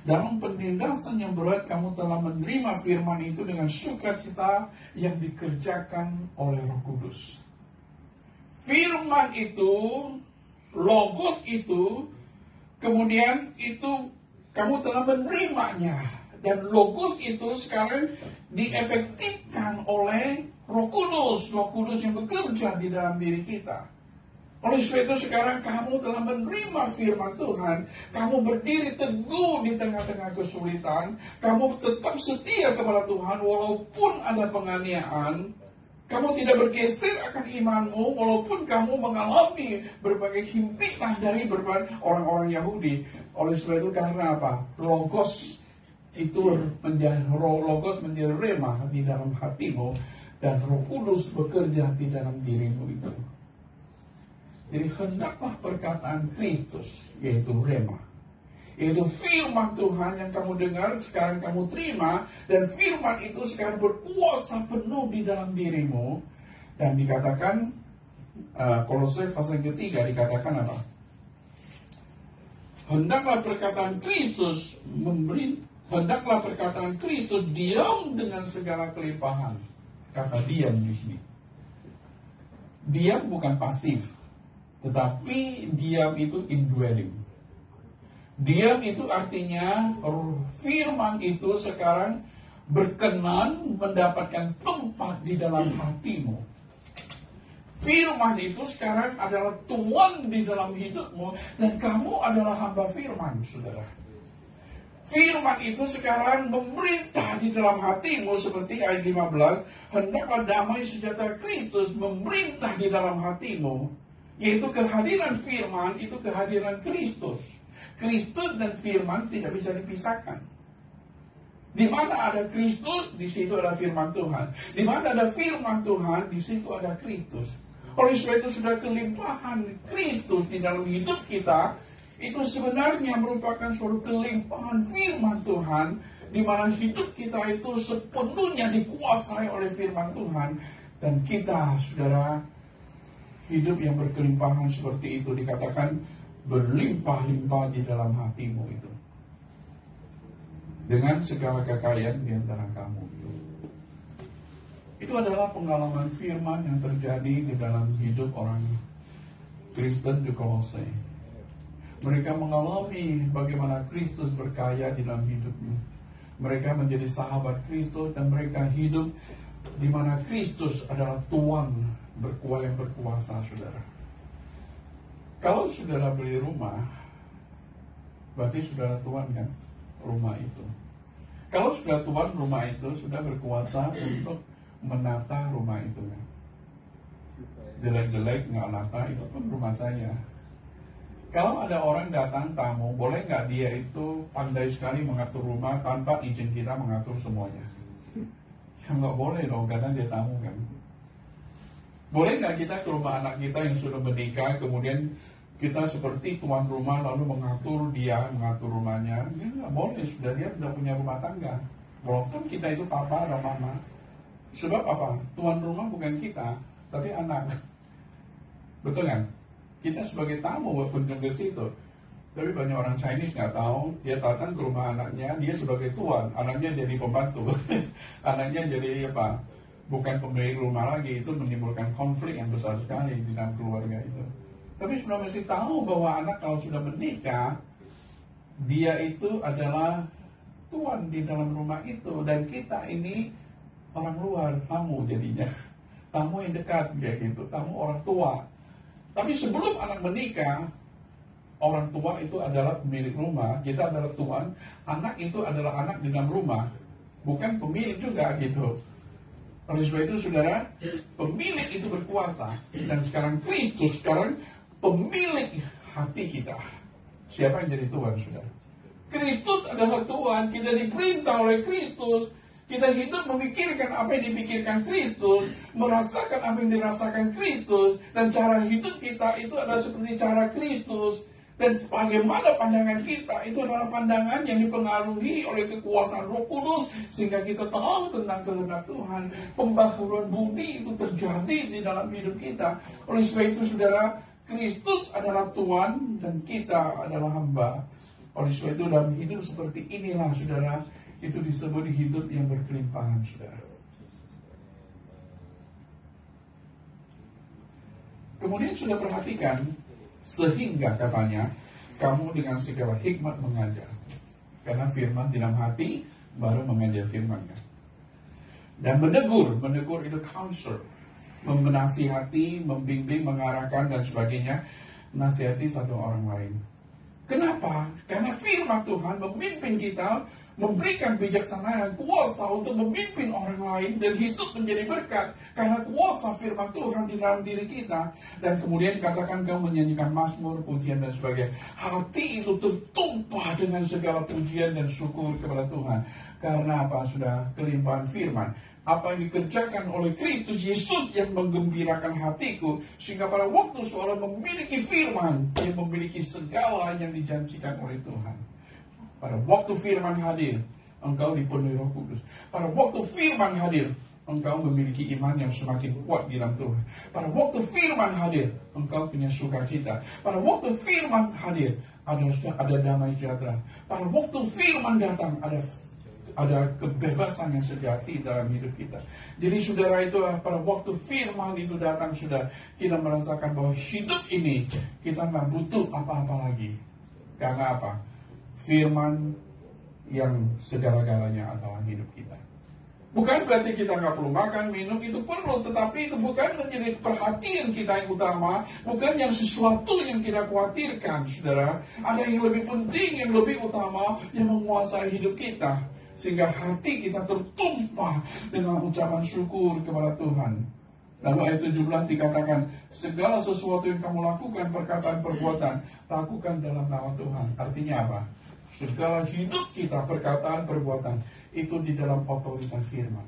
Dalam penindasan yang berat, kamu telah menerima firman itu dengan sukacita yang dikerjakan oleh Roh Kudus. Firman itu, logos itu, kemudian itu kamu telah menerimanya. Dan logos itu sekarang diefektifkan oleh Roh Kudus yang bekerja di dalam diri kita. Oleh sebab itu sekarang kamu telah menerima firman Tuhan, kamu berdiri teguh di tengah-tengah kesulitan, kamu tetap setia kepada Tuhan walaupun ada penganiayaan, kamu tidak bergeser akan imanmu walaupun kamu mengalami berbagai himpitan dari berbagai orang-orang Yahudi. Oleh sebab itu karena apa? Logos itu menjadi rema di dalam hatimu, dan Roh Kudus bekerja di dalam dirimu itu. Jadi hendaklah perkataan Kristus, yaitu rema, yaitu firman Tuhan yang kamu dengar, sekarang kamu terima, dan firman itu sekarang berkuasa penuh di dalam dirimu. Dan dikatakan, Kolose pasal yang ketiga dikatakan apa? Hendaklah perkataan Kristus hendaklah perkataan Kristus diam dengan segala kelimpahan. Kata diam di sini. Diam bukan pasif, tetapi diam itu indwelling. Diam itu artinya firman itu sekarang berkenan mendapatkan tempat di dalam hatimu. Firman itu sekarang adalah tuan di dalam hidupmu, dan kamu adalah hamba firman, saudara. Firman itu sekarang memerintah di dalam hatimu, seperti ayat 15, hendaklah damai sejahtera Kristus memerintah di dalam hatimu, yaitu kehadiran firman itu kehadiran Kristus. Kristus dan firman tidak bisa dipisahkan. Di mana ada Kristus, di situ ada firman Tuhan. Di mana ada firman Tuhan, di situ ada Kristus. Oleh sebab itu sudah kelimpahan Kristus di dalam hidup kita, itu sebenarnya merupakan suatu kelimpahan firman Tuhan, di mana hidup kita itu sepenuhnya dikuasai oleh firman Tuhan. Dan kita, saudara, hidup yang berkelimpahan seperti itu dikatakan berlimpah-limpah di dalam hatimu itu, dengan segala kekayaan di antara kamu itu. Itu adalah pengalaman firman yang terjadi di dalam hidup orang Kristen di Kolose. Mereka mengalami bagaimana Kristus berkarya di dalam hidupnya. Mereka menjadi sahabat Kristus, dan mereka hidup di mana Kristus adalah Tuhan yang berkuasa, saudara. Kalau saudara beli rumah, berarti saudara Tuhan kan rumah itu. Kalau sudah Tuhan rumah itu sudah berkuasa untuk menata rumah itu kan. Jelek-jelek nggak nata, itu pun rumah saya. Kalau ada orang datang tamu, boleh nggak dia itu pandai sekali mengatur rumah tanpa izin kita mengatur semuanya? Ya nggak boleh dong, karena dia tamu kan. Boleh nggak kita ke rumah anak kita yang sudah menikah, kemudian kita seperti tuan rumah lalu mengatur rumahnya? Ya nggak boleh, sudah dia sudah punya rumah tangga. Walaupun kita itu papa atau mama. Sebab apa? Tuan rumah bukan kita, tapi anak. Betul kan? Kita sebagai tamu berkunjung ke situ. Tapi banyak orang Chinese nggak tahu, dia datang ke rumah anaknya, dia sebagai tuan, anaknya jadi pembantu. Anaknya jadi apa? Bukan pemilik rumah lagi. Itu menimbulkan konflik yang besar sekali di dalam keluarga itu. Tapi sudah mesti tahu bahwa anak kalau sudah menikah, dia itu adalah tuan di dalam rumah itu. Dan kita ini orang luar, tamu jadinya. Tamu yang dekat, kayak gitu. Tamu orang tua. Tapi sebelum anak menikah, orang tua itu adalah pemilik rumah, kita adalah tuan. Anak itu adalah anak di dalam rumah, bukan pemilik juga gitu. Oleh sebab itu, saudara, pemilik itu berkuasa. Dan sekarang Kristus, sekarang pemilik hati kita. Siapa yang jadi tuan, saudara? Kristus adalah tuan. Kita diperintah oleh Kristus. Kita hidup memikirkan apa yang dipikirkan Kristus, merasakan apa yang dirasakan Kristus, dan cara hidup kita itu adalah seperti cara Kristus. Dan bagaimana pandangan kita itu adalah pandangan yang dipengaruhi oleh kekuasaan Roh Kudus, sehingga kita tahu tentang kehendak Tuhan. Pembaharuan budi itu terjadi di dalam hidup kita. Oleh sebab itu, saudara, Kristus adalah Tuhan dan kita adalah hamba. Oleh sebab itu, dalam hidup seperti inilah, saudara, itu disebut hidup yang berkelimpahan, saudara. Kemudian sudah perhatikan, sehingga katanya kamu dengan segala hikmat mengajar. Karena firman di dalam hati baru mengajar firman kan. Dan menegur itu counselor, menasihati, membimbing, mengarahkan dan sebagainya, nasihati satu orang lain. Kenapa? Karena firman Tuhan memimpin kita, memberikan bijaksana dan kuasa untuk memimpin orang lain dan hidup menjadi berkat karena kuasa firman Tuhan di dalam diri kita. Dan kemudian katakan kamu menyanyikan mazmur, pujian dan sebagainya. Hati itu tertumpah dengan segala pujian dan syukur kepada Tuhan. Karena apa? Sudah kelimpahan firman. Apa yang dikerjakan oleh Kristus Yesus yang menggembirakan hatiku, sehingga pada waktu seorang memiliki firman, dia memiliki segala yang dijanjikan oleh Tuhan. Pada waktu firman hadir, engkau dipenuhi Roh Kudus. Pada waktu firman hadir, engkau memiliki iman yang semakin kuat di dalam Tuhan. Pada waktu firman hadir, engkau punya sukacita. Pada waktu firman hadir, ada damai sejahtera. Pada waktu firman datang, ada Ada kebebasan yang sejati dalam hidup kita. Jadi saudara, itulah pada waktu firman itu datang, sudah kita merasakan bahwa hidup ini kita nggak butuh apa-apa lagi. Karena apa? Firman yang segala-galanya adalah hidup kita. Bukan berarti kita nggak perlu makan, minum, itu perlu. Tetapi itu bukan menjadi perhatian kita yang utama. Bukan yang sesuatu yang kita khawatirkan, saudara. Ada yang lebih penting, yang lebih utama, yang menguasai hidup kita. Sehingga hati kita tertumpah dengan ucapan syukur kepada Tuhan. Lalu ayat 17 dikatakan, segala sesuatu yang kamu lakukan, perkataan, perbuatan, lakukan dalam nama Tuhan. Artinya apa? Segala hidup kita, perkataan, perbuatan, itu di dalam otoritas firman.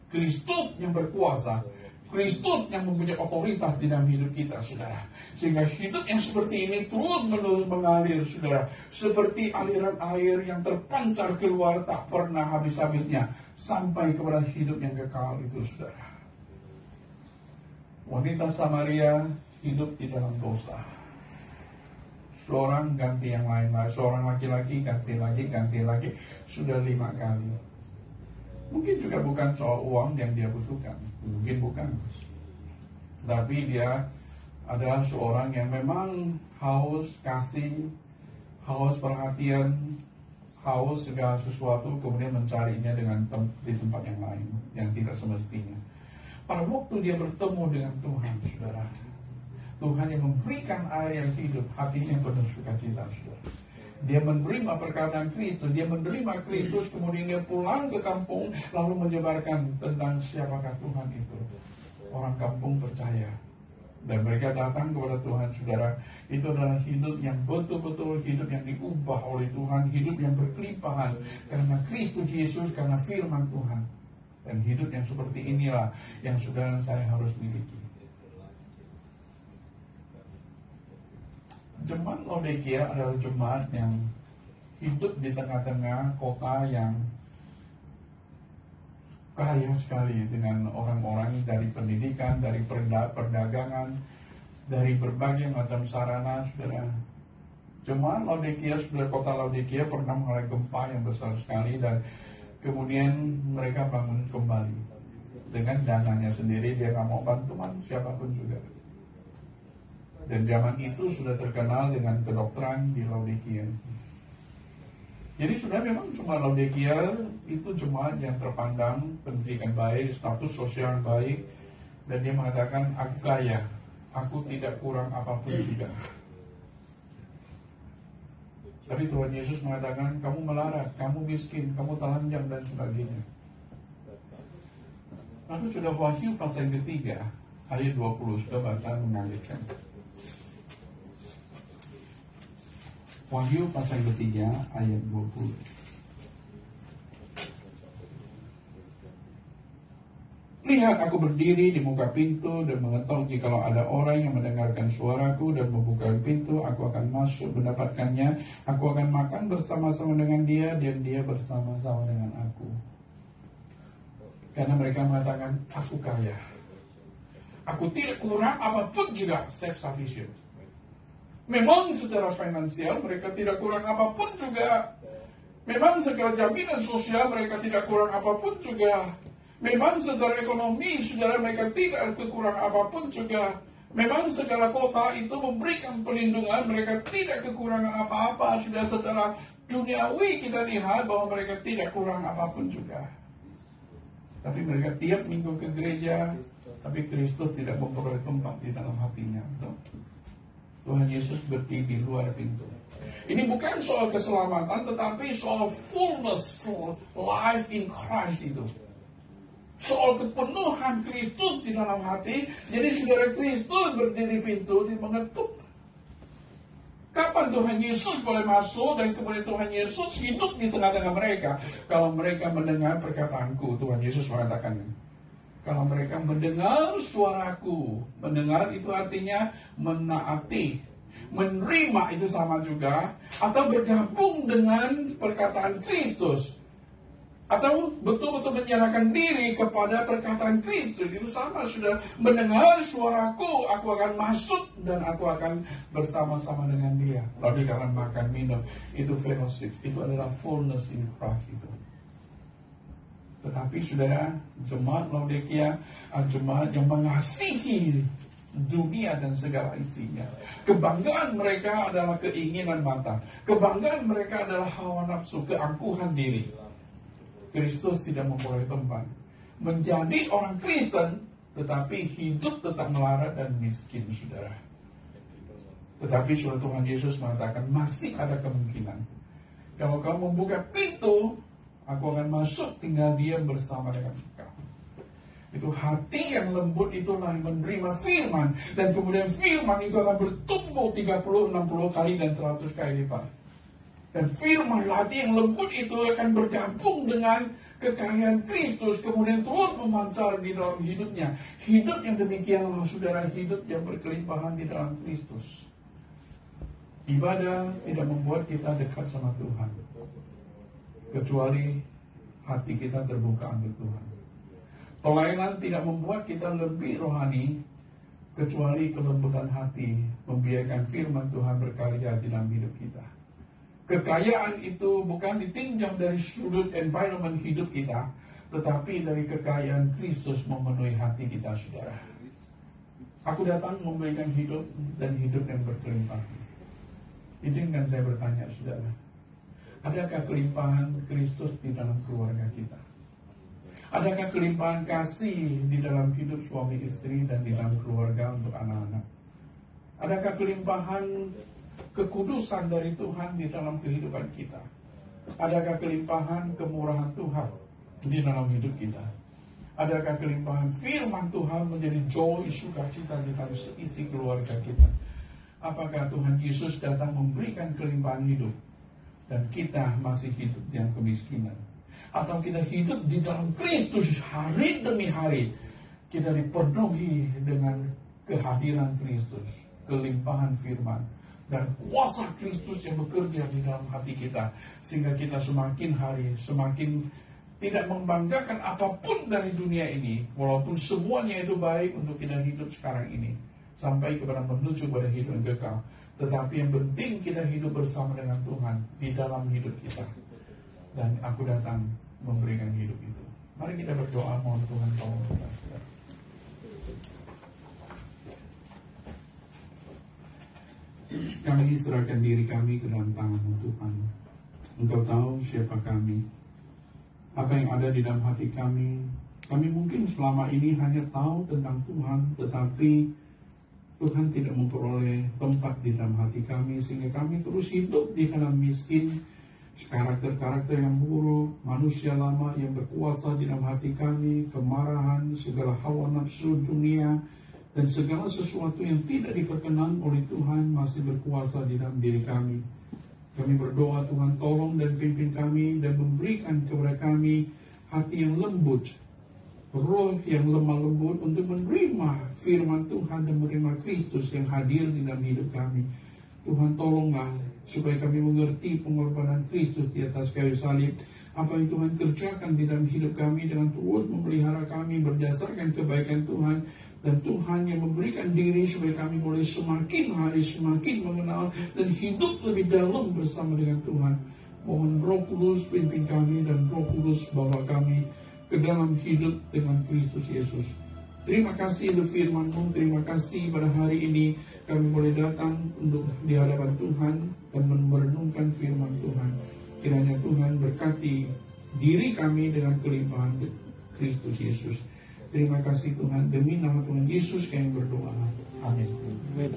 Kristus yang berkuasa, Kristus yang mempunyai otoritas di dalam hidup kita, saudara. Sehingga hidup yang seperti ini terus-menerus mengalir, saudara. Seperti aliran air yang terpancar keluar tak pernah habis-habisnya. Sampai kepada hidup yang kekal itu, saudara. Wanita Samaria hidup di dalam dosa. Seorang ganti yang lain, seorang laki-laki ganti lagi, sudah 5 kali. Mungkin juga bukan soal uang yang dia butuhkan, mungkin bukan. Tapi dia adalah seorang yang memang haus kasih, haus perhatian, haus segala sesuatu, kemudian mencarinya di tempat yang lain, yang tidak semestinya. Pada waktu dia bertemu dengan Tuhan, saudara, Tuhan yang memberikan air yang hidup, hatinya penuh sukacita, saudara. Dia menerima perkataan Kristus, dia menerima Kristus, kemudian dia pulang ke kampung, lalu menyebarkan tentang siapakah Tuhan itu. Orang kampung percaya, dan mereka datang kepada Tuhan, saudara. Itu adalah hidup yang betul-betul hidup yang diubah oleh Tuhan, hidup yang berkelimpahan karena Kristus Yesus, karena firman Tuhan. Dan hidup yang seperti inilah yang saudara saya harus miliki. Jemaat Laodikia adalah jemaat yang hidup di tengah-tengah kota yang kaya sekali dengan orang-orang dari pendidikan, dari perdagangan, dari berbagai macam sarana, saudara. Jemaat Laodikia, saudara, kota Laodikia pernah mengalami gempa yang besar sekali, dan kemudian mereka bangun kembali dengan dananya sendiri. Dia nggak mau bantuan siapapun juga. Dan zaman itu sudah terkenal dengan kedokteran di Laodikia. Jadi sudah memang cuma Laodikia itu jemaat yang terpandang pendidikan baik, status sosial baik, dan dia mengatakan, aku kaya, aku tidak kurang apapun juga. Tapi Tuhan Yesus mengatakan, kamu melarat, kamu miskin, kamu telanjang, dan sebagainya. Lalu sudah Wahyu pasal yang ketiga, ayat 20, sudah baca mengalirkan. Wahyu pasal ketiga ayat 20. Lihat, aku berdiri di muka pintu dan mengetok, jikalau ada orang yang mendengarkan suaraku dan membuka pintu, aku akan masuk mendapatkannya, aku akan makan bersama-sama dengan dia dan dia bersama-sama dengan aku. Karena mereka mengatakan, aku kaya, aku tidak kurang apapun juga, self-sufficient. Memang secara finansial mereka tidak kurang apapun juga. Memang segala jaminan sosial mereka tidak kurang apapun juga. Memang secara ekonomi, saudara, mereka tidak kekurang apapun juga. Memang segala kota itu memberikan perlindungan, mereka tidak kekurangan apa-apa. Sudah secara duniawi kita lihat bahwa mereka tidak kurang apapun juga. Tapi mereka tiap minggu ke gereja, tapi Kristus tidak memperoleh tempat di dalam hatinya. Tuhan Yesus berdiri di luar pintu. Ini bukan soal keselamatan, tetapi soal fullness, life in Christ itu. Soal kepenuhan Kristus di dalam hati. Jadi saudara, Kristus berdiri pintu, dia mengetuk. Kapan Tuhan Yesus boleh masuk, dan kemudian Tuhan Yesus hidup di tengah-tengah mereka? Kalau mereka mendengar perkataanku, Tuhan Yesus mengatakan. Kalau mereka mendengar suaraku, mendengar itu artinya menaati, menerima itu sama juga, atau bergabung dengan perkataan Kristus, atau betul-betul menyerahkan diri kepada perkataan Kristus, itu sama. Sudah mendengar suaraku, aku akan masuk dan aku akan bersama-sama dengan dia. Lalu dalam makan minum, itu fellowship, itu adalah fullness in Christ itu. Tetapi saudara, jemaat Laodikia, jemaat yang mengasihi dunia dan segala isinya. Kebanggaan mereka adalah keinginan mata. Kebanggaan mereka adalah hawa nafsu, keangkuhan diri. Kristus tidak memperoleh tempat. Menjadi orang Kristen, tetapi hidup tetap melarat dan miskin, saudara. Tetapi surat Tuhan Yesus mengatakan masih ada kemungkinan. Kalau kamu membuka pintu, aku akan masuk tinggal diam bersama dengan engkau. Itu hati yang lembut itulah yang menerima firman. Dan kemudian firman itu akan bertumbuh 30, 60 kali dan 100 kali lipat. Dan firman hati yang lembut itu akan bergabung dengan kekayaan Kristus. Kemudian terus memancar di dalam hidupnya. Hidup yang demikianlah saudara, hidup yang berkelimpahan di dalam Kristus. Ibadah tidak membuat kita dekat sama Tuhan, kecuali hati kita terbuka untuk Tuhan. Pelayanan tidak membuat kita lebih rohani, kecuali kelembutan hati membiarkan firman Tuhan berkarya di dalam hidup kita. Kekayaan itu bukan ditinjau dari sudut environment hidup kita, tetapi dari kekayaan Kristus memenuhi hati kita, saudara. Aku datang memberikan hidup dan hidup yang berkelimpahan. Izinkan saya bertanya, saudara, adakah kelimpahan Kristus di dalam keluarga kita? Adakah kelimpahan kasih di dalam hidup suami istri dan di dalam keluarga untuk anak-anak? Adakah kelimpahan kekudusan dari Tuhan di dalam kehidupan kita? Adakah kelimpahan kemurahan Tuhan di dalam hidup kita? Adakah kelimpahan firman Tuhan menjadi joy, sukacita di dalam seisi keluarga kita? Apakah Tuhan Yesus datang memberikan kelimpahan hidup dan kita masih hidup dalam kemiskinan? Atau kita hidup di dalam Kristus hari demi hari, kita dipenuhi dengan kehadiran Kristus, kelimpahan firman dan kuasa Kristus yang bekerja di dalam hati kita, sehingga kita semakin hari semakin tidak membanggakan apapun dari dunia ini, walaupun semuanya itu baik untuk kita hidup sekarang ini sampai kepada menuju pada hidup yang kekal. Tetapi yang penting kita hidup bersama dengan Tuhan di dalam hidup kita. Dan aku datang memberikan hidup itu. Mari kita berdoa, mohon Tuhan tolong kita. Kami serahkan diri kami ke dalam tangan-Mu, Tuhan. Engkau tahu siapa kami, apa yang ada di dalam hati kami. Kami mungkin selama ini hanya tahu tentang Tuhan, tetapi Tuhan tidak memperoleh tempat di dalam hati kami, sehingga kami terus hidup di dalam miskin, karakter-karakter yang buruk, manusia lama yang berkuasa di dalam hati kami, kemarahan, segala hawa nafsu dunia, dan segala sesuatu yang tidak diperkenan oleh Tuhan masih berkuasa di dalam diri kami. Kami berdoa, Tuhan tolong dan pimpin kami dan memberikan kepada kami hati yang lembut, roh yang lemah lembut untuk menerima firman Tuhan dan menerima Kristus yang hadir di dalam hidup kami. Tuhan tolonglah supaya kami mengerti pengorbanan Kristus di atas kayu salib. Apa yang Tuhan kerjakan di dalam hidup kami dengan terus memelihara kami berdasarkan kebaikan Tuhan. Dan Tuhan yang memberikan diri supaya kami boleh semakin hari semakin mengenal dan hidup lebih dalam bersama dengan Tuhan. Mohon Roh Kudus pimpin kami dan Roh Kudus bawa kami ke dalam hidup dengan Kristus Yesus. Terima kasih untuk firman-Mu, terima kasih pada hari ini kami boleh datang untuk di hadapan Tuhan dan merenungkan firman Tuhan. Kiranya Tuhan berkati diri kami dengan kelimpahan Kristus Yesus. Terima kasih Tuhan, demi nama Tuhan Yesus kami berdoa. Amin. Amin.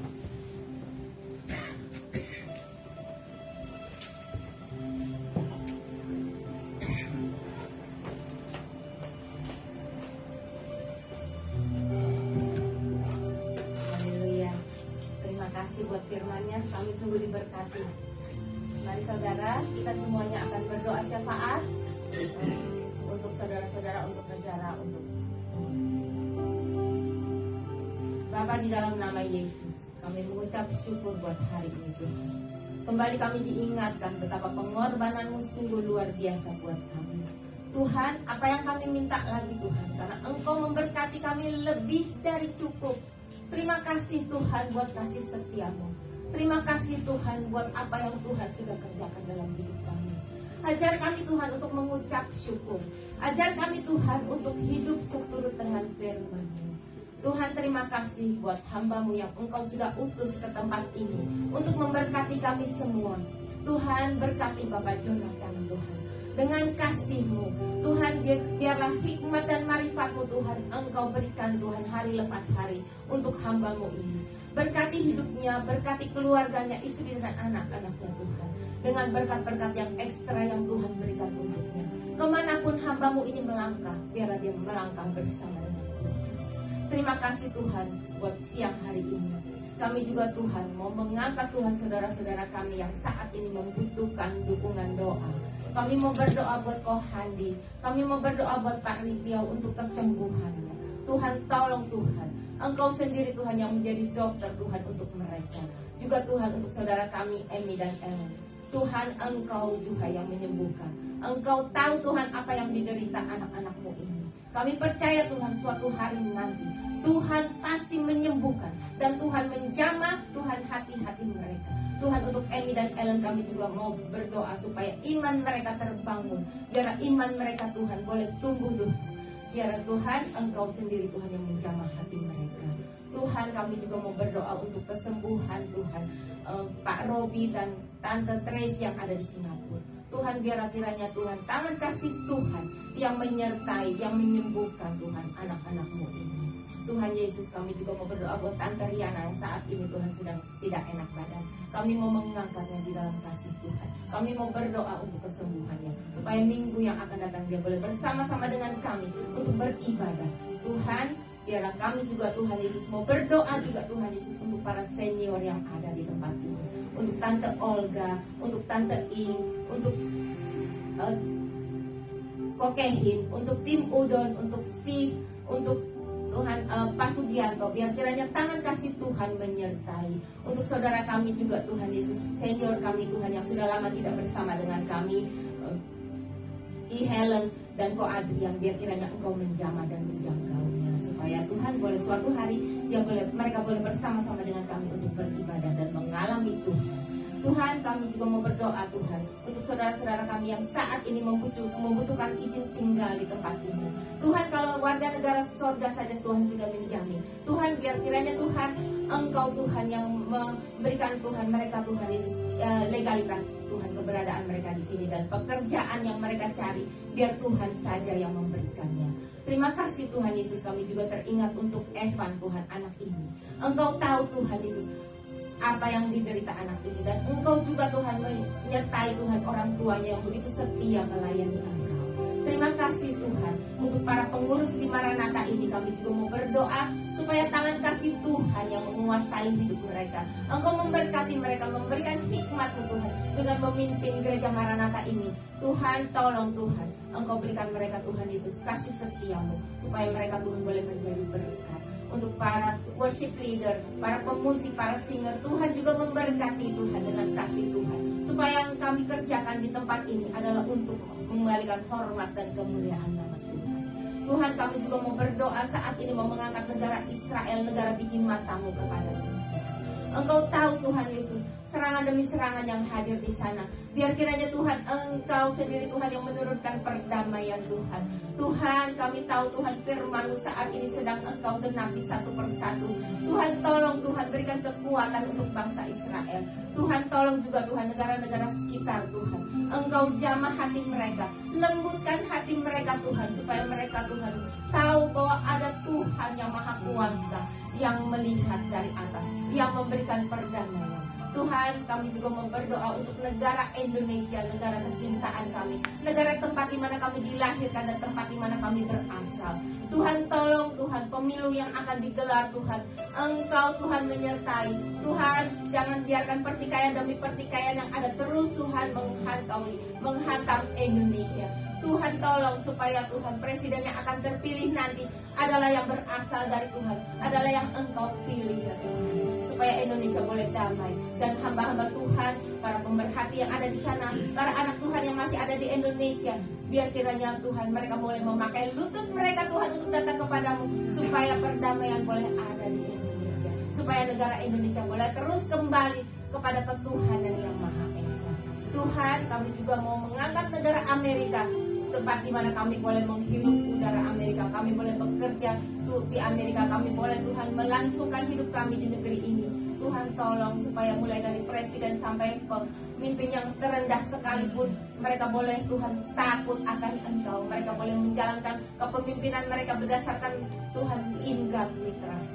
Buat firman-Nya, kami sungguh diberkati. Mari saudara, kita semuanya akan berdoa syafaat untuk saudara-saudara, untuk negara, untuk semua. Bapa, di dalam nama Yesus, kami mengucap syukur buat hari ini Tuhan. Kembali kami diingatkan betapa pengorbanan-Mu sungguh luar biasa buat kami. Tuhan, apa yang kami minta lagi Tuhan, karena Engkau memberkati kami lebih dari cukup. Terima kasih Tuhan buat kasih setia-Mu. Terima kasih Tuhan buat apa yang Tuhan sudah kerjakan dalam hidup kami. Ajar kami Tuhan untuk mengucap syukur. Ajar kami Tuhan untuk hidup seturut dengan firman-Mu. Tuhan, terima kasih buat hamba-Mu yang Engkau sudah utus ke tempat ini untuk memberkati kami semua. Tuhan, berkati Bapak Jonathan Tuhan dengan kasih-Mu. Tuhan, biarlah hikmat dan marifat-Mu Tuhan Engkau berikan Tuhan hari lepas hari untuk hamba-Mu ini. Berkati hidupnya, berkati keluarganya, istri dan anak-anaknya Tuhan, dengan berkat-berkat yang ekstra yang Tuhan berikan untuknya. Kemanapun hamba-Mu ini melangkah, biarlah dia melangkah bersama dengan Tuhan. Terima kasih Tuhan buat siang hari ini. Kami juga Tuhan mau mengangkat Tuhan saudara-saudara kami yang saat ini membutuhkan dukungan doa. Kami mau berdoa buat Kohandi. Kami mau berdoa buat Pak Ripiau untuk kesembuhannya. Tuhan, tolong Tuhan. Engkau sendiri Tuhan yang menjadi dokter Tuhan untuk mereka. Juga Tuhan untuk saudara kami Emi dan Ellen. Tuhan, Engkau juga yang menyembuhkan. Engkau tahu Tuhan apa yang diderita anak-anak-Mu ini. Kami percaya Tuhan suatu hari nanti Tuhan pasti menyembuhkan. Dan Tuhan menjamah Tuhan hati-hati mereka. Tuhan, untuk Emi dan Ellen kami juga mau berdoa supaya iman mereka terbangun. Biar iman mereka Tuhan boleh tumbuh dulu. Biar Tuhan Engkau sendiri Tuhan yang menjamah hati mereka. Tuhan, kami juga mau berdoa untuk kesembuhan Tuhan Pak Robi dan Tante Trace yang ada di Singapura. Tuhan, biarlah kiranya Tuhan tangan kasih Tuhan yang menyertai, yang menyembuhkan Tuhan anak-anak-Mu ini. Tuhan Yesus, kami juga mau berdoa buat Tante Riana yang saat ini Tuhan sedang tidak enak badan. Kami mau mengangkatnya di dalam kasih Tuhan. Kami mau berdoa untuk kesembuhannya, supaya minggu yang akan datang dia boleh bersama-sama dengan kami untuk beribadah. Tuhan, biarlah kami juga Tuhan Yesus mau berdoa juga Tuhan Yesus untuk para senior yang ada di tempat ini. Untuk Tante Olga, untuk Tante Ing, untuk Kokehin, untuk tim Udon, untuk Steve, untuk Tuhan Pak Sugianto, biar kiranya tangan kasih Tuhan menyertai. Untuk saudara kami juga Tuhan Yesus, senior kami Tuhan yang sudah lama tidak bersama dengan kami, Ci Helen dan Ko Adrian, biar kiranya Engkau menjamah dan menjangkaunya, supaya Tuhan boleh suatu hari mereka boleh bersama-sama dengan kami untuk beribadah dan mengalami Tuhan. Tuhan, kami juga mau berdoa Tuhan untuk saudara-saudara kami yang saat ini membutuhkan izin tinggal di tempat ini. Tuhan, kalau warga negara sorga saja Tuhan sudah menjamin. Tuhan, biar kiranya Tuhan Engkau Tuhan yang memberikan Tuhan mereka Tuhan Yesus legalitas Tuhan keberadaan mereka di sini dan pekerjaan yang mereka cari, biar Tuhan saja yang memberikannya. Terima kasih Tuhan Yesus, kami juga teringat untuk Evan Tuhan anak ini. Engkau tahu Tuhan Yesus apa yang diderita anak ini, dan Engkau juga Tuhan menyertai Tuhan orang tuanya yang begitu setia melayani Engkau. Terima kasih Tuhan untuk para pengurus di Maranatha ini. Kami juga mau berdoa supaya tangan kasih Tuhan yang menguasai hidup mereka. Engkau memberkati mereka, memberikan hikmat Tuhan dengan memimpin gereja Maranatha ini. Tuhan, tolong Tuhan, Engkau berikan mereka Tuhan Yesus kasih setia-Mu, supaya mereka Tuhan boleh menjadi berkat. Untuk para worship leader, para pemusik, para singer, Tuhan juga memberkati Tuhan dengan kasih Tuhan, supaya yang kami kerjakan di tempat ini adalah untuk mengembalikan hormat dan kemuliaan nama Tuhan. Tuhan, kami juga mau berdoa saat ini, mau mengangkat negara Israel, negara biji mata-Mu kepada Tuhan. Engkau tahu Tuhan Yesus serangan demi serangan yang hadir di sana. Biar kiranya Tuhan Engkau sendiri Tuhan yang menurunkan perdamaian Tuhan. Tuhan, kami tahu Tuhan firman-Mu saat ini sedang Engkau genapi satu persatu. Tuhan, tolong Tuhan berikan kekuatan untuk bangsa Israel. Tuhan, tolong juga Tuhan negara-negara sekitar Tuhan. Engkau jamah hati mereka, lembutkan hati mereka Tuhan, supaya mereka Tuhan tahu bahwa ada Tuhan yang maha kuasa, yang melihat dari atas, yang memberikan perdamaian. Tuhan, kami juga mau berdoa untuk negara Indonesia, negara kecintaan kami, negara tempat di mana kami dilahirkan dan tempat di mana kami berasal. Tuhan, tolong Tuhan pemilu yang akan digelar Tuhan, Engkau Tuhan menyertai. Tuhan, jangan biarkan pertikaian demi pertikaian yang ada terus Tuhan menghantam Indonesia. Tuhan, tolong supaya Tuhan presiden yang akan terpilih nanti adalah yang berasal dari Tuhan, adalah yang Engkau pilih ya Tuhan, supaya Indonesia boleh damai. Dan hamba-hamba Tuhan, para pemerhati yang ada di sana, para anak Tuhan yang masih ada di Indonesia, biar kiranya Tuhan mereka boleh memakai lutut mereka Tuhan untuk datang kepadamu, supaya perdamaian boleh ada di Indonesia, supaya negara Indonesia boleh terus kembali kepada ketuhanan yang Maha Esa. Tuhan, kami juga mau mengangkat negara Amerika, tempat di mana kami boleh menghirup udara Amerika, kami boleh bekerja di Amerika, kami boleh Tuhan melangsungkan hidup kami di negeri ini. Tuhan tolong supaya mulai dari presiden sampai pemimpin yang terendah sekalipun mereka boleh Tuhan takut akan Engkau. Mereka boleh menjalankan kepemimpinan mereka berdasarkan Tuhan integritas.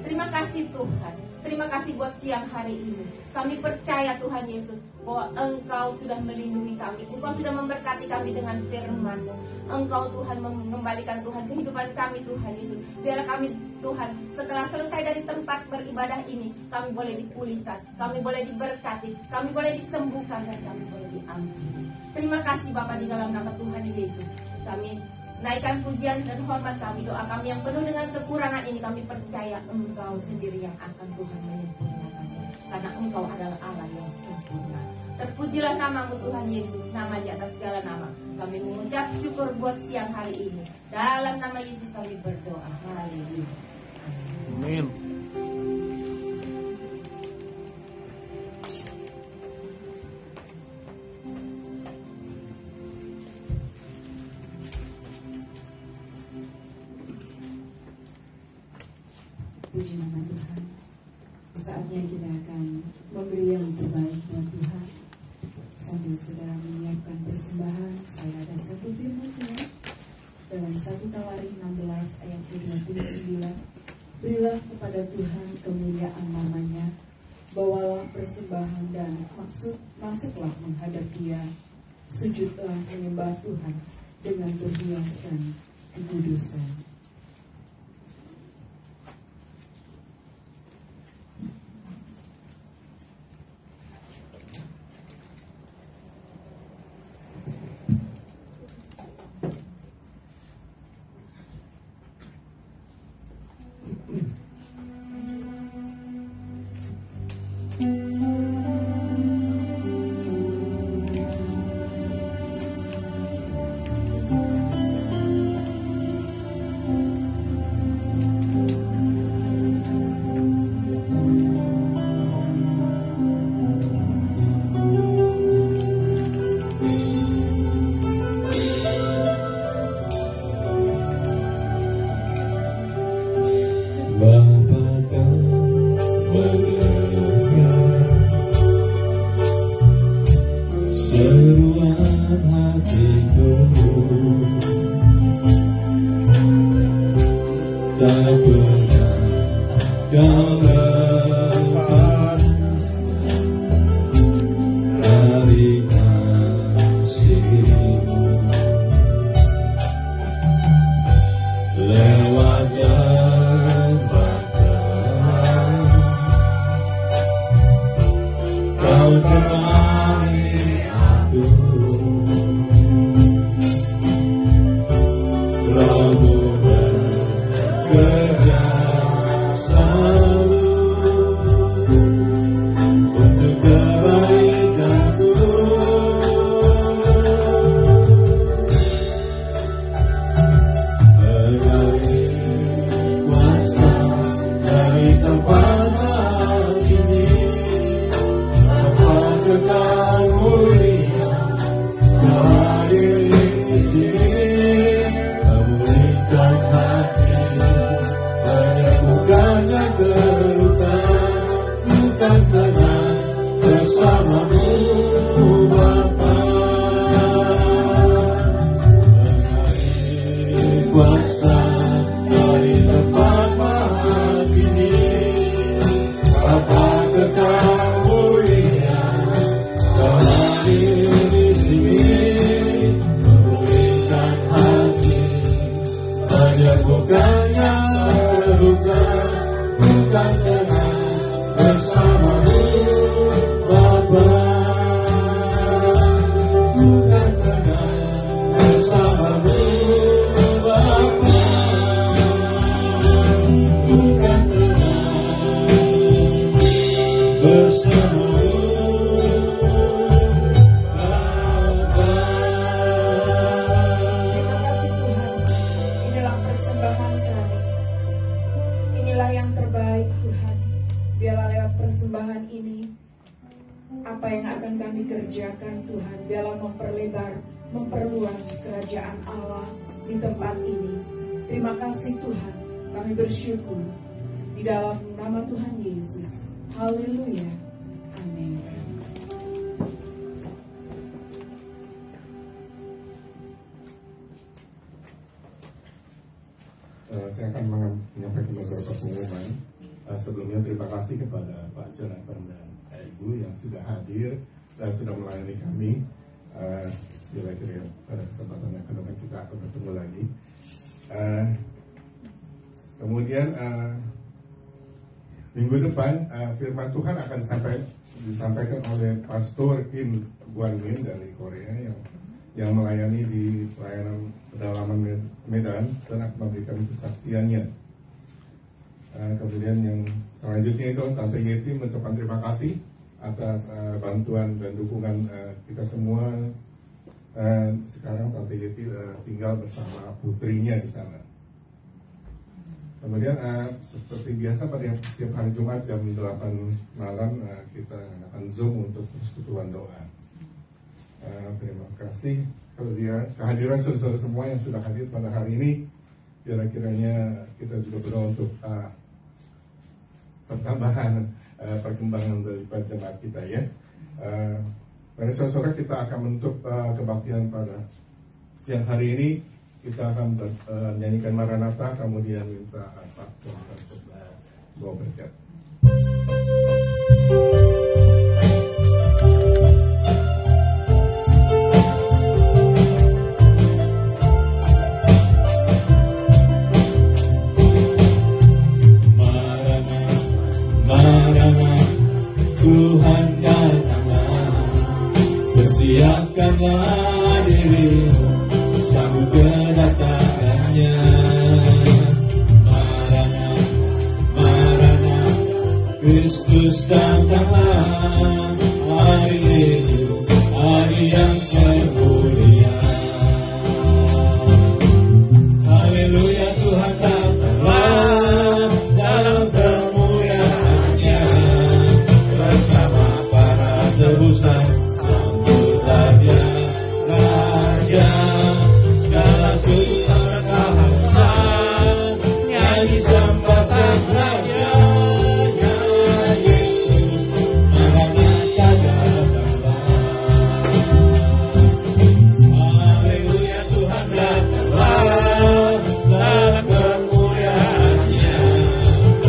Terima kasih Tuhan. Terima kasih buat siang hari ini. Kami percaya Tuhan Yesus bahwa Engkau sudah melindungi kami. Engkau sudah memberkati kami dengan firman-Mu. Engkau Tuhan mengembalikan Tuhan kehidupan kami Tuhan Yesus. Biarlah kami Tuhan setelah selesai dari tempat beribadah ini, kami boleh dipulihkan, kami boleh diberkati, kami boleh disembuhkan, dan kami boleh diampuni. Terima kasih Bapa di dalam nama Tuhan Yesus. Kami naikkan pujian dan hormat kami, doa kami yang penuh dengan kekurangan ini, kami percaya Engkau sendiri yang akan Tuhan menyempurnakannya, karena Engkau adalah Allah yang sempurna. Terpujilah namamu Tuhan Yesus, nama di atas segala nama. Kami mengucap syukur buat siang hari ini. Dalam nama Yesus kami berdoa. Haleluya. Amin. Puji nama Tuhan. Saatnya kita akan memberi yang terbaik buat Tuhan. Sambil saudara menyiapkan persembahan, saya ada satu firman Tuhan dalam 1 Tawarik 16 ayat 29. Berilah kepada Tuhan kemuliaan namanya, bawalah persembahan dan masuklah menghadap Dia, sujudlah menyembah Tuhan dengan berhiaskan kekudusan. apa yang akan kami kerjakan Tuhan dalam memperluas kerajaan Allah di tempat ini. Terima kasih Tuhan, kami bersyukur di dalam nama Tuhan Yesus. Haleluya. Amin. Saya akan menyampaikan beberapa pengumuman. Sebelumnya terima kasih kepada Pak Jonathan dan Ibu yang sudah hadir dan sudah melayani kami. Kira-kira pada kesempatan yang akan datang kita akan bertemu lagi. Kemudian minggu depan firman Tuhan akan disampaikan oleh Pastor Kim Guan Min dari Korea yang melayani di pelayanan pedalaman Medan dan akan memberikan kesaksiannya. Kemudian yang selanjutnya itu Tante Yeti mengucapkan terima kasih atas bantuan dan dukungan kita semua. Sekarang Tante Yeti tinggal bersama putrinya di sana. Kemudian seperti biasa pada setiap hari Jumat jam 8 malam kita akan Zoom untuk persekutuan doa. Terima kasih kehadiran saudara semua yang sudah hadir pada hari ini. Kira-kiranya kita juga berdoa untuk perkembangan dari jemaat kita ya. Pada saudara kita akan menutup kebaktian pada siang hari ini. Kita akan menyanyikan Maranatha, kemudian minta Pak Jonathan untuk bawa berkat. Tuhan datanglah, bersiapkanlah dirimu, sambut kedatangannya. Maranatha, Kristus datanglah, hari itu, hari yang termulia. Haleluya, Tuhan datanglah dalam kemuliaan-Nya bersama para tebusan. Sambutlah Dia, Raja, segala suku bahasa, nyanyi sembah Sang Raja. Ya Yesus, Maranatha datanglah. Haleluya, Tuhan datanglah dalam kemuliaan-Nya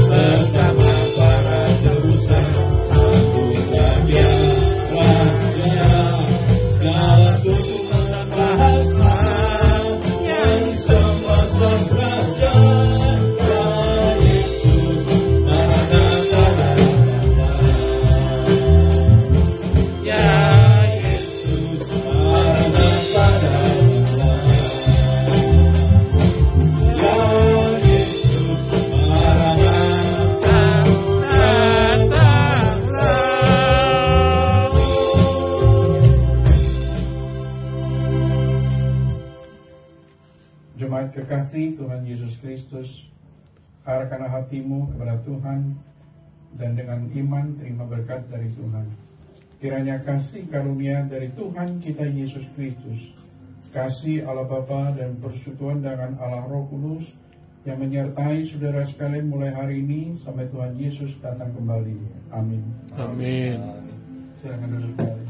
bersama para tebusan. Sambutlah Dia, Raja, segala suku bahasa, nyanyi sembah Sang Raja. Ya Yesus, Maranatha datanglah. Ya Yesus, Maranatha datanglah. Ya Yesus, Maranatha datanglah. Jemaat kekasih Tuhan Yesus Kristus, arahkanlah hatimu kepada Tuhan dan dengan iman terima berkat dari Tuhan. Kiranya kasih karunia dari Tuhan kita Yesus Kristus, kasih Allah Bapa dan persekutuan dengan Allah Roh Kudus yang menyertai saudara sekalian mulai hari ini sampai Tuhan Yesus datang kembali. Amin. Amin. Silakan duduk.